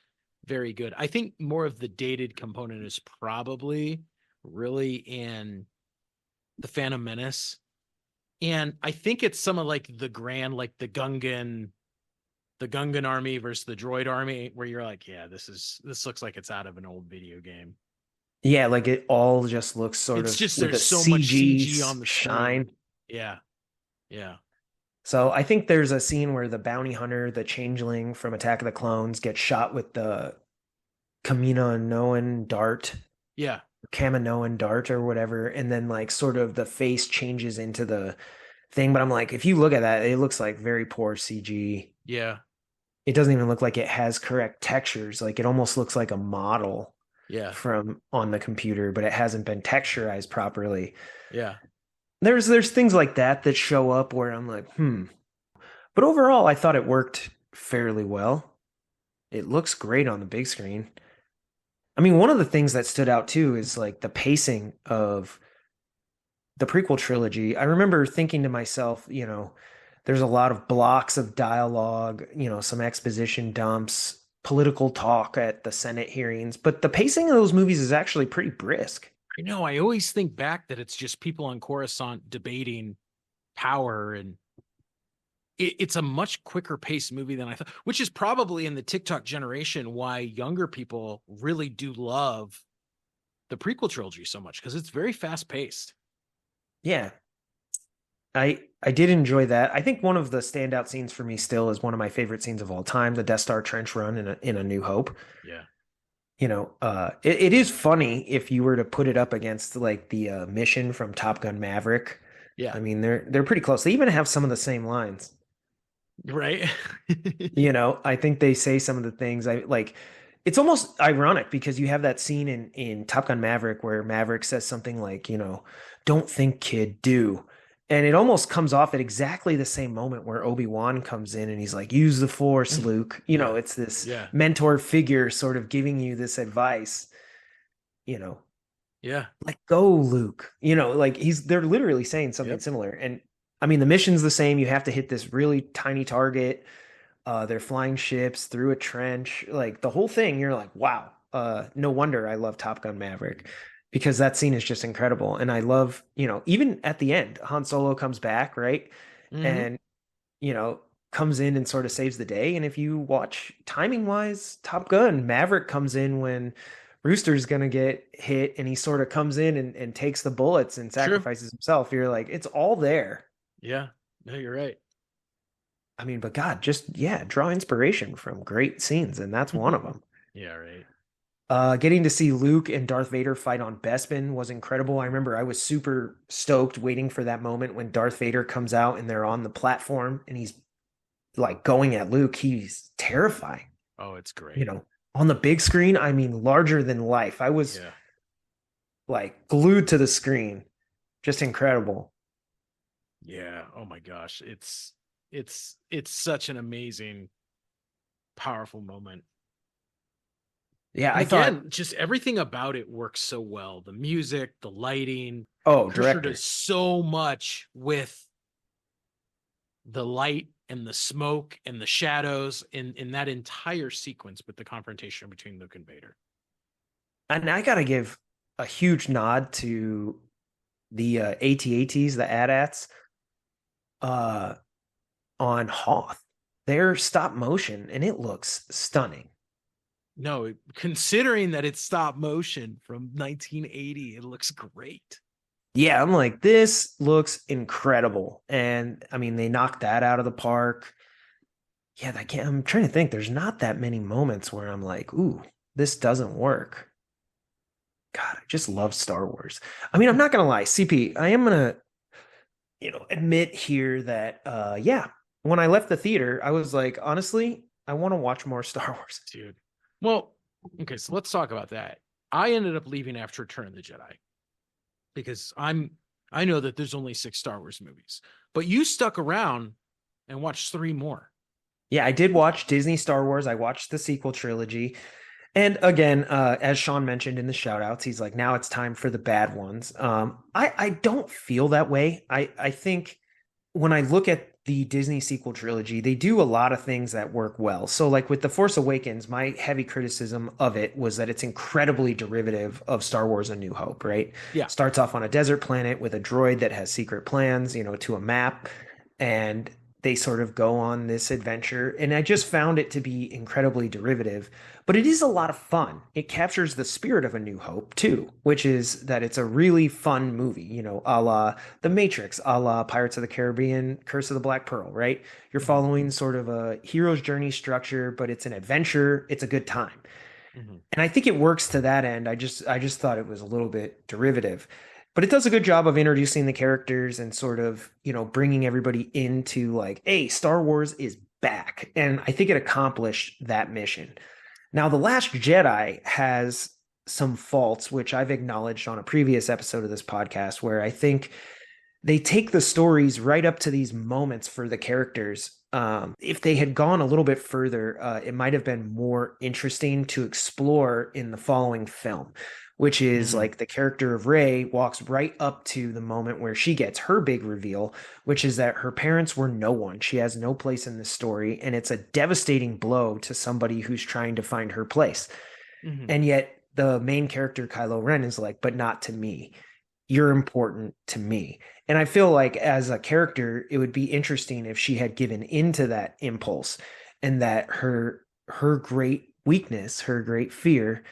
very good. I think more of the dated component is probably really in the Phantom Menace. And I think it's some of like the grand, like the Gungan army versus the droid army, where you're like, yeah, this looks like it's out of an old video game. yeah, like it all just looks sort It's of just with there's a so much CG CG on the screen. shine. Yeah. Yeah. So I think there's a scene where the bounty hunter, the changeling from Attack of the Clones, gets shot with the Kaminoan dart, Yeah. Kaminoan dart or whatever, and then like sort of the face changes into the thing. But I'm like, if you look at that, it looks like very poor CG. Yeah. It doesn't even look like it has correct textures. Like it almost looks like a model Yeah. from on the computer, but it hasn't been texturized properly. Yeah. There's things like that that show up where I'm like, hmm. But overall, I thought it worked fairly well. It looks great on the big screen. I mean, one of the things that stood out too is like the pacing of the prequel trilogy. I remember thinking to myself, there's a lot of blocks of dialogue, some exposition dumps, political talk at the Senate hearings, but the pacing of those movies is actually pretty brisk. I know. I always think back that it's just people on Coruscant debating power, and it's a much quicker paced movie than I thought, which is probably in the TikTok generation why younger people really do love the prequel trilogy so much, because it's very fast paced. Yeah. I did enjoy that. I think one of the standout scenes for me still is one of my favorite scenes of all time, the Death Star trench run in a New Hope. Yeah. It is funny if you were to put it up against like the mission from Top Gun Maverick. Yeah. I mean, they're pretty close. They even have some of the same lines. Right. I think they say some of the things I like. It's almost ironic because you have that scene in Top Gun Maverick where Maverick says something like, don't think, kid, do. And it almost comes off at exactly the same moment where Obi-Wan comes in and he's like, use the Force, Luke. Yeah. It's this Yeah. mentor figure sort of giving you this advice, you know, Yeah. like go, Luke. Like they're literally saying something Yep. similar. And I mean, the mission's the same. You have to hit this really tiny target. They're flying ships through a trench, like the whole thing. You're like, wow. No wonder I love Top Gun Maverick because that scene is just incredible. And I love, even at the end, Han Solo comes back, right? Mm-hmm. And, you know, comes in and sort of saves the day. And if you watch timing wise, Top Gun, Maverick comes in when Rooster's gonna get hit and he sort of comes in and takes the bullets and True. sacrifices himself. You're like, it's all there. Yeah. No, you're right. I mean, but God, just yeah, draw inspiration from great scenes, and that's one of them. Yeah. Right. Getting to see Luke and Darth Vader fight on Bespin was incredible. I remember I was super stoked waiting for that moment when Darth Vader comes out and they're on the platform and he's like going at Luke. He's terrifying. Oh, it's great. On the big screen, I mean, larger than life. I was Yeah. like glued to the screen. Just incredible. Yeah. Oh my gosh. It's such an amazing, powerful moment. Yeah, And I again, thought, just everything about it works so well. The music, the lighting. oh, Krisher director. does so much with the light and the smoke and the shadows in that entire sequence with the confrontation between Luke and Vader. And I gotta give a huge nod to the AT-ATs, the AT-ATs, uh, on Hoth. They're stop motion and it looks stunning. No, considering that it's stop motion from 1980, it looks great. Yeah, I'm like, this looks incredible. And I mean, they knocked that out of the park. Yeah, I'm trying to think. There's not that many moments where I'm like, ooh, this doesn't work. God, I just love Star Wars. I mean, I'm not gonna lie, CP, I am gonna, admit here that yeah, when I left the theater, I was like, honestly, I want to watch more Star Wars. Dude. Well, okay, so let's talk about that. I ended up leaving after Return of the Jedi because I know that there's only 6 Star Wars movies, but you stuck around and watched 3 more. Yeah, I did watch Disney Star Wars. I watched the sequel trilogy. And again, as Sean mentioned in the shout outs, he's like, now it's time for the bad ones. I don't feel that way. I think when I look at the Disney sequel trilogy, they do a lot of things that work well. So, like with The Force Awakens, my heavy criticism of it was that it's incredibly derivative of Star Wars A New Hope, right? Yeah. Starts off on a desert planet with a droid that has secret plans, to a map. And they sort of go on this adventure. And I just found it to be incredibly derivative, but it is a lot of fun. It captures the spirit of A New Hope, too, which is that it's a really fun movie, a la The Matrix, a la Pirates of the Caribbean, Curse of the Black Pearl, right? You're Mhm. following sort of a hero's journey structure, but it's an adventure. It's a good time. Mhm. And I think it works to that end. I just thought it was a little bit derivative. But it does a good job of introducing the characters and sort of, bringing everybody into like, hey, Star Wars is back. And I think it accomplished that mission. Now, The Last Jedi has some faults, which I've acknowledged on a previous episode of this podcast, where I think they take the stories right up to these moments for the characters. If they had gone a little bit further, it might have been more interesting to explore in the following film, which is Mhm. like the character of Rey walks right up to the moment where she gets her big reveal, which is that her parents were no one. She has no place in this story, and it's a devastating blow to somebody who's trying to find her place. Mhm. And yet the main character, Kylo Ren, is like, but not to me. You're important to me. And I feel like as a character, it would be interesting if she had given into that impulse and that her great weakness, her great fear,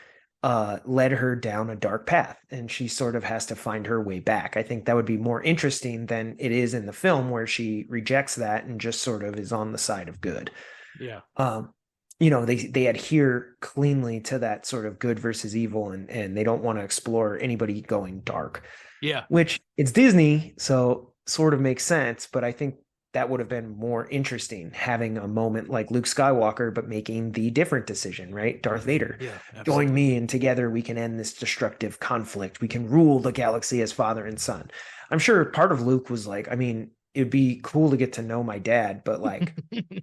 led her down a dark path, and she sort of has to find her way back. I think that would be more interesting than it is in the film, where she rejects that and just sort of is on the side of good. Yeah. Um, they adhere cleanly to that sort of good versus evil, and they don't want to explore anybody going dark, Yeah. which it's Disney, so sort of makes sense. But I think that would have been more interesting having a moment like Luke Skywalker, but making the different decision, right? Darth Vader, Yeah, join absolutely. me, and together we can end this destructive conflict. We can rule the galaxy as father and son. I'm sure part of Luke was like, I mean, it'd be cool to get to know my dad, but like,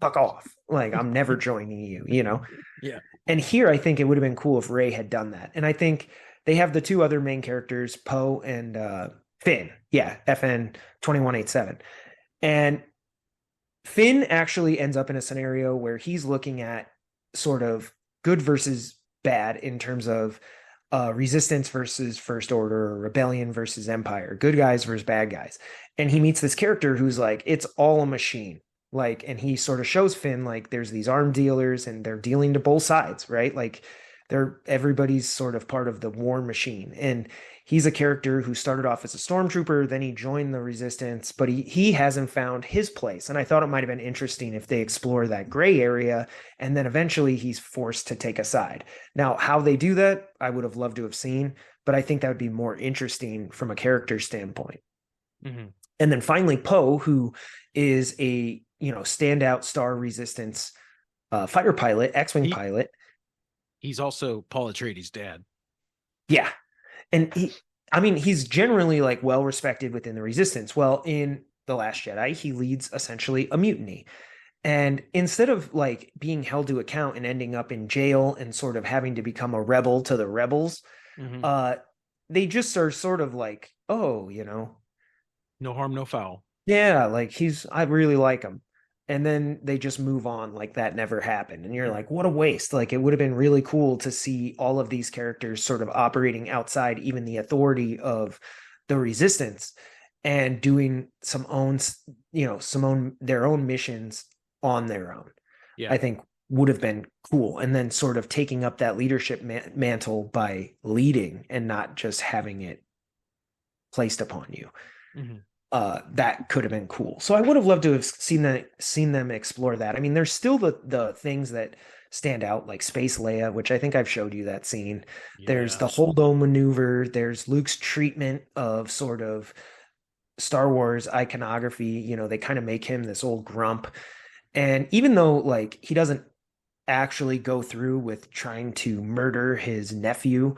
fuck off. Like, I'm never joining you. Yeah. And here, I think it would have been cool if Ray had done that. And I think they have the two other main characters, Poe and Finn. Yeah, FN 2187. And Finn actually ends up in a scenario where he's looking at sort of good versus bad in terms of resistance versus first order, or rebellion versus empire, good guys versus bad guys. And he meets this character who's like, it's all a machine. Like, and he sort of shows Finn like there's these arm dealers and they're dealing to both sides, right? Like everybody's sort of part of the war machine. And he's a character who started off as a stormtrooper, then he joined the resistance, but he hasn't found his place. And I thought it might have been interesting if they explore that gray area, and then eventually he's forced to take a side. Now, how they do that, I would have loved to have seen, but I think that would be more interesting from a character standpoint. Mhm. And then finally, Poe, who is a standout Star Resistance fighter pilot, X-wing He pilot. he's also Paul Atreides' dad. Yeah, and I mean, he's generally like well respected within the Resistance. Well, in The Last Jedi, he leads essentially a mutiny. And instead of like being held to account and ending up in jail and sort of having to become a rebel to the rebels, Mhm. uh, they just are sort of like, oh, No harm, no foul. yeah, like I really like him. And then they just move on like that never happened. And you're Yeah. like, what a waste. Like, it would have been really cool to see all of these characters sort of operating outside even the authority of the resistance and doing their own missions on their own. Yeah. I think would have been cool. And then sort of taking up that leadership mantle by leading and not just having it placed upon you. Mhm. That could have been cool. So I would have loved to have seen them explore that. I mean, there's still the things that stand out, like Space Leia, which I think I've showed you that scene. There's Yeah. the Holdo maneuver. There's Luke's treatment of sort of Star Wars iconography. They kind of make him this old grump. And even though like he doesn't actually go through with trying to murder his nephew,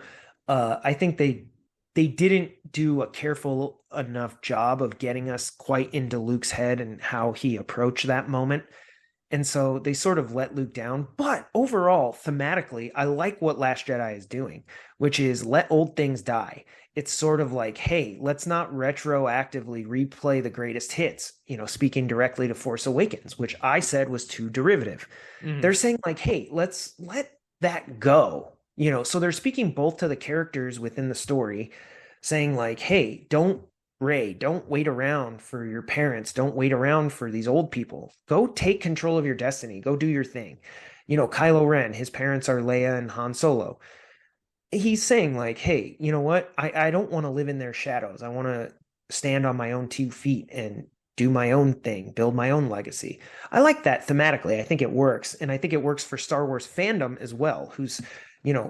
I think they didn't do a careful enough job of getting us quite into Luke's head and how he approached that moment. And so they sort of let Luke down. But overall, thematically, I like what Last Jedi is doing, which is let old things die. It's sort of like, hey, let's not retroactively replay the greatest hits, speaking directly to Force Awakens, which I said was too derivative. Mhm. They're saying, like, hey, let's let that go. So they're speaking both to the characters within the story, saying, like, hey, don't wait around for your parents. Don't wait around for these old people. Go take control of your destiny. Go do your thing. Kylo Ren, his parents are Leia and Han Solo. He's saying, like, hey, you know what? I don't want to live in their shadows. I want to stand on my own 2 feet and do my own thing, build my own legacy. I like that thematically. I think it works. And I think it works for Star Wars fandom as well, who's,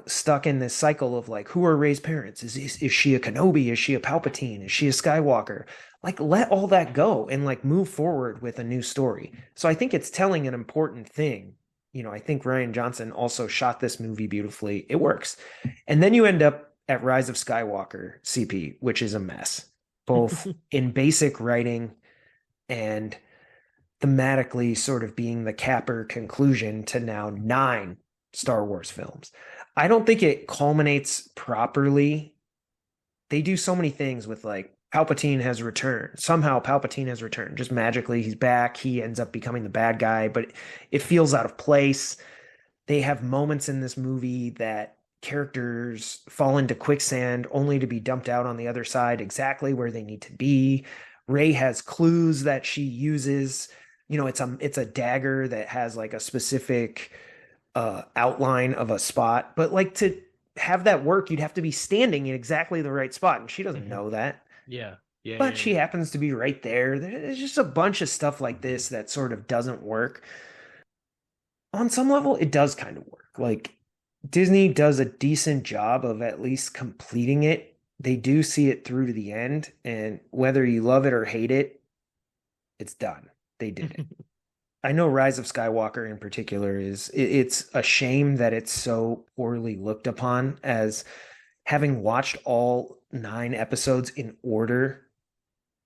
stuck in this cycle of like, who are Rey's parents? Is she a Kenobi? Is she a Palpatine? Is she a Skywalker? Like, let all that go and like move forward with a new story. So I think it's telling an important thing. I think Rian Johnson also shot this movie beautifully. It works. And then you end up at Rise of Skywalker CP, which is a mess, both in basic writing and thematically sort of being the capper conclusion to now 9 Star Wars films. I don't think it culminates properly. They do so many things with like Palpatine has returned. Somehow Palpatine has returned. Just magically, he's back. He ends up becoming the bad guy, but it feels out of place. They have moments in this movie that characters fall into quicksand only to be dumped out on the other side exactly where they need to be. Rey has clues that she uses. It's a dagger that has like a specific outline of a spot, but like to have that work, you'd have to be standing in exactly the right spot, and she doesn't Mhm. know that. Yeah. Yeah. But Yeah. she Yeah. happens to be right there. There's just a bunch of stuff like this that sort of doesn't work. On some level, it does kind of work. Like Disney does a decent job of at least completing it. They do see it through to the end, and whether you love it or hate it, it's done. They did it. I know Rise of Skywalker in particular it's a shame that it's so poorly looked upon, as having watched all 9 episodes in order,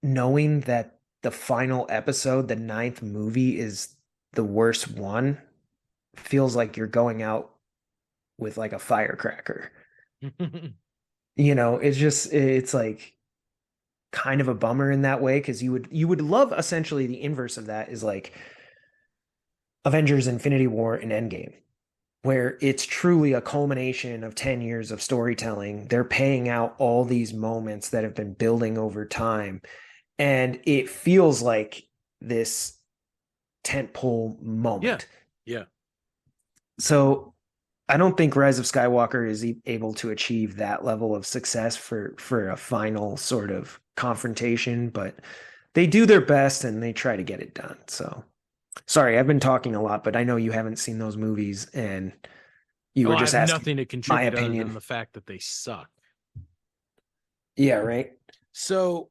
knowing that the final episode, the ninth movie, is the worst one, feels like you're going out with like a firecracker. It's like kind of a bummer in that way, because you would love essentially the inverse of that is like Avengers Infinity War and Endgame, where it's truly a culmination of 10 years of storytelling. They're paying out all these moments that have been building over time, and it feels like this tentpole Yeah. moment. Yeah. So I don't think Rise of Skywalker is able to achieve that level of success for a final sort of confrontation, but they do their best and they try to get it done. So sorry, I've been talking a lot, but I know you haven't seen those movies and you Oh, were I just have asking nothing to my contribute other than opinion. the fact that they suck. Yeah, right. So,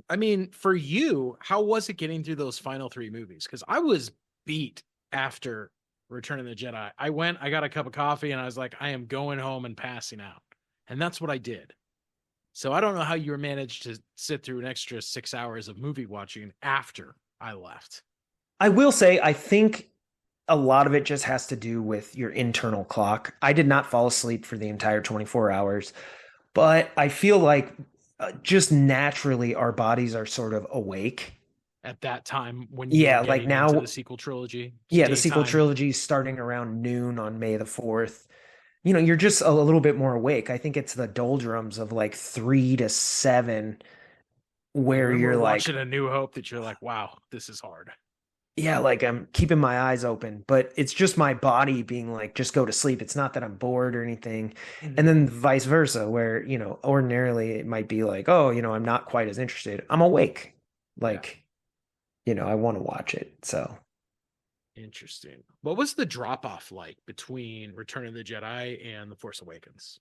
I mean, for you, how was it getting through those final 3 movies? Because I was beat after Return of the Jedi. I went, I got a cup of coffee, and I was like, I am going home and passing out. And that's what I did. So I don't know how you managed to sit through an extra 6 hours of movie watching after I left. I will say, I think a lot of it just has to do with your internal clock. I did not fall asleep for the entire 24 hours, but I feel like just naturally our bodies are sort of awake. At that time when you were Yeah, like getting into the now, sequel trilogy, yeah, the sequel daytime. trilogy is starting around noon on May the 4th. you're just a little bit more awake. I think it's the doldrums of like 3 to 7 I where remember you're like, watching A New Hope that you're like, wow, this is hard. yeah, like I'm keeping my eyes open, but it's just my body being like, just go to sleep. It's not that I'm bored or anything. And Hmm. then vice versa, where, ordinarily it might be like, oh, I'm not quite as interested. I'm awake. Yeah. Like, I want to watch it. So Interesting. What was the drop off like between Return of the Jedi and The Force Awakens?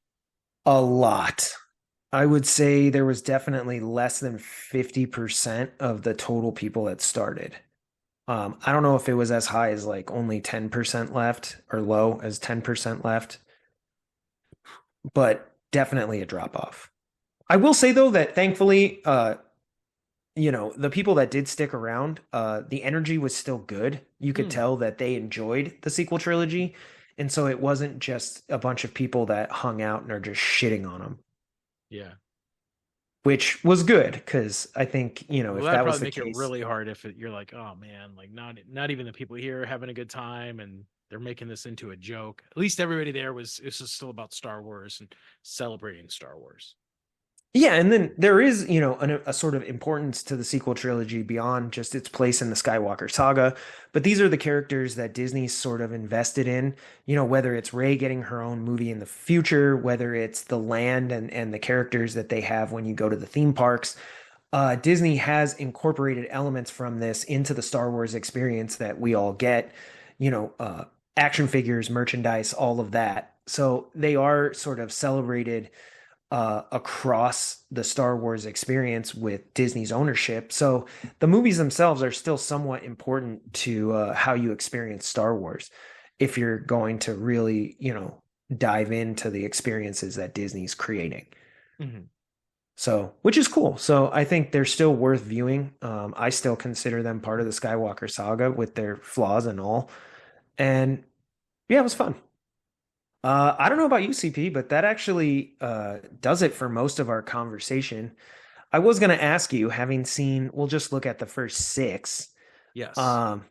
a lot. I would say there was definitely less than 50% of the total people that started. I don't know if it was as high as like only 10% left or low as 10% left, but definitely a drop off. I will say though that thankfully, the people that did stick around, the energy was still good. You could Hmm. tell that they enjoyed the sequel trilogy. And so it wasn't just a bunch of people that hung out and are just shitting on them, Yeah. which was good because I think, Well, if that'd that was probably the make it case, really hard if you're like, oh man, like not even the people here are having a good time and they're making this into a joke. At least everybody there was it was just still about Star Wars and celebrating Star Wars. yeah, and then there is, a sort of importance to the sequel trilogy beyond just its place in the Skywalker saga. But these are the characters that Disney's sort of invested in, whether it's Rey getting her own movie in the future, whether it's the land and the characters that they have when you go to the theme parks. Disney has incorporated elements from this into the Star Wars experience that we all get, you know, uh, action figures, merchandise, all of that. So they are sort of celebrated across the Star Wars experience with Disney's ownership. So the movies themselves are still somewhat important to how you experience Star Wars if you're going to really, dive into the experiences that Disney's creating. Mhm. So, which is cool. So I think they're still worth viewing. I still consider them part of the Skywalker saga with their flaws and all. And yeah, it was fun. I don't know about you, CP, but that actually does it for most of our conversation. I was going to ask you, having seen, we'll just look at the first six, Yes. um,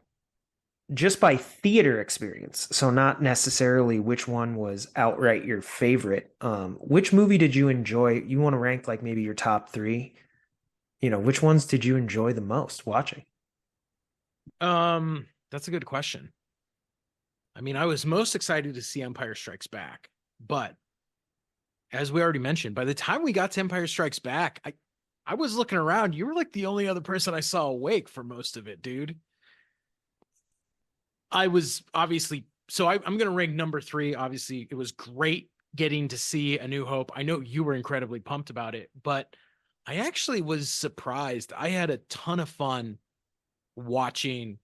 just by theater experience. So, not necessarily which one was outright your favorite. Which movie did you enjoy? You want to rank like maybe your top three? Which ones did you enjoy the most watching? That's a good question. I mean, I was most excited to see Empire Strikes Back, but as we already mentioned, by the time we got to Empire Strikes Back, I was looking around. You were like the only other person I saw awake for most of it, dude. I was obviously I'm going to rank number three. Obviously, it was great getting to see A New Hope. I know you were incredibly pumped about it, but I actually was surprised. I had a ton of fun watching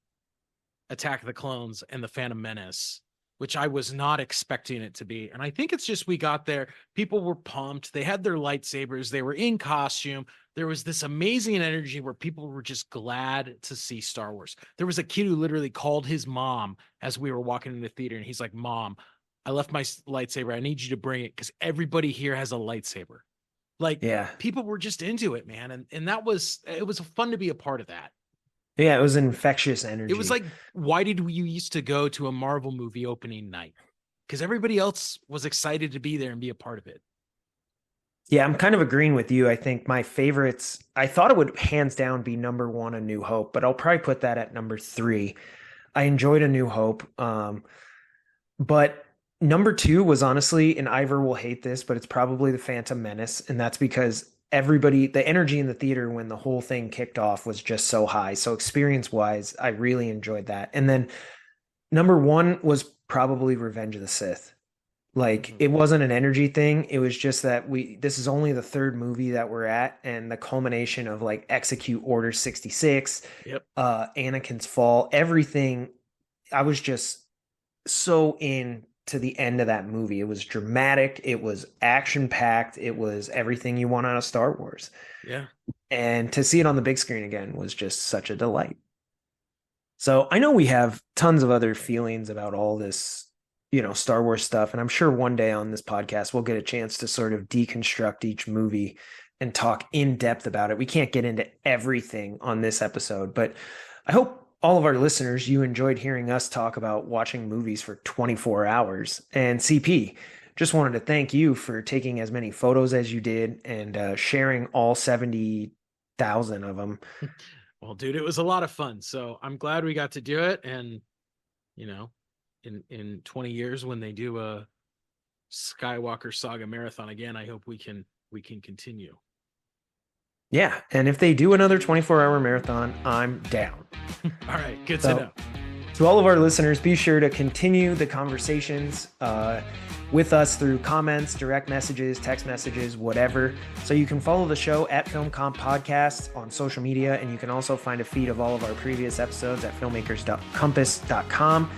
Attack of the Clones and the Phantom Menace, which I was not expecting it to be. And I think it's just we got there, people were pumped, they had their lightsabers, they were in costume. There was this amazing energy where people were just glad to see Star Wars. There was a kid who literally called his mom as we were walking in the theater, and he's like, "Mom, I left my lightsaber. I need you to bring it because everybody here has a lightsaber." Like Yeah. people were just into it, man. And that was it was fun to be a part of that. Yeah, it was infectious It was energy. like, why did you used to go to a Marvel movie opening night? Because everybody else was excited to be there and be a part of it. Yeah, I'm kind of agreeing with you. I think my favorites, I thought it would hands down be number one, A New Hope, but I'll probably put that at number three. I enjoyed A New Hope. But number two was honestly, and Ivor will hate this, but it's probably The Phantom Menace. And that's because the energy in the theater when the whole thing kicked off was just so high. So experience wise, I really enjoyed that. And then number one was probably Revenge of the Sith. Like Mhm. it wasn't an energy thing. It was just that this is only the third movie that we're at, and the culmination of like Execute Order 66, Yep. Anakin's fall, everything. I was just so in to the end of that movie. It was dramatic, it was action packed, it was everything you want out of Star Wars. Yeah. And to see it on the big screen again was just such a delight. So I know we have tons of other feelings about all this, Star Wars stuff. And I'm sure one day on this podcast, we'll get a chance to sort of deconstruct each movie and talk in depth about it. We can't get into everything on this episode, but I hope all of our listeners, you enjoyed hearing us talk about watching movies for 24 hours. And CP, just wanted to thank you for taking as many photos as you did and sharing all 70,000 of them. Well, dude, it was a lot of fun. So I'm glad we got to do it. And, you know, in 20 years when they do a Skywalker Saga marathon again, I hope we can continue. Yeah, and if they do another 24-hour marathon, I'm down. All right, good to So, know. to all of our listeners, be sure to continue the conversations with us through comments, direct messages, text messages, whatever. So you can follow the show at Film Comp Podcast on social media, and you can also find a feed of all of our previous episodes at filmmakers.compass.com.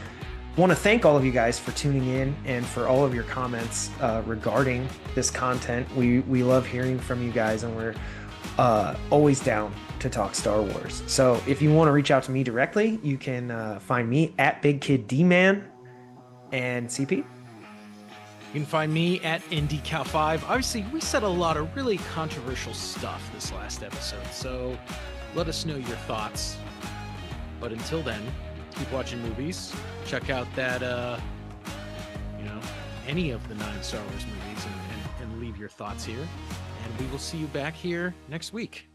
Want to thank all of you guys for tuning in and for all of your comments regarding this content. We love hearing from you guys, and we're always down to talk Star Wars. So if you want to reach out to me directly, you can find me at Big Kid D-Man and CP. You can find me at IndyCal5. Obviously, we said a lot of really controversial stuff this last episode, so let us know your thoughts. But until then, keep watching movies. Check out that, any of the 9 Star Wars movies and leave your thoughts here. And we will see you back here next week.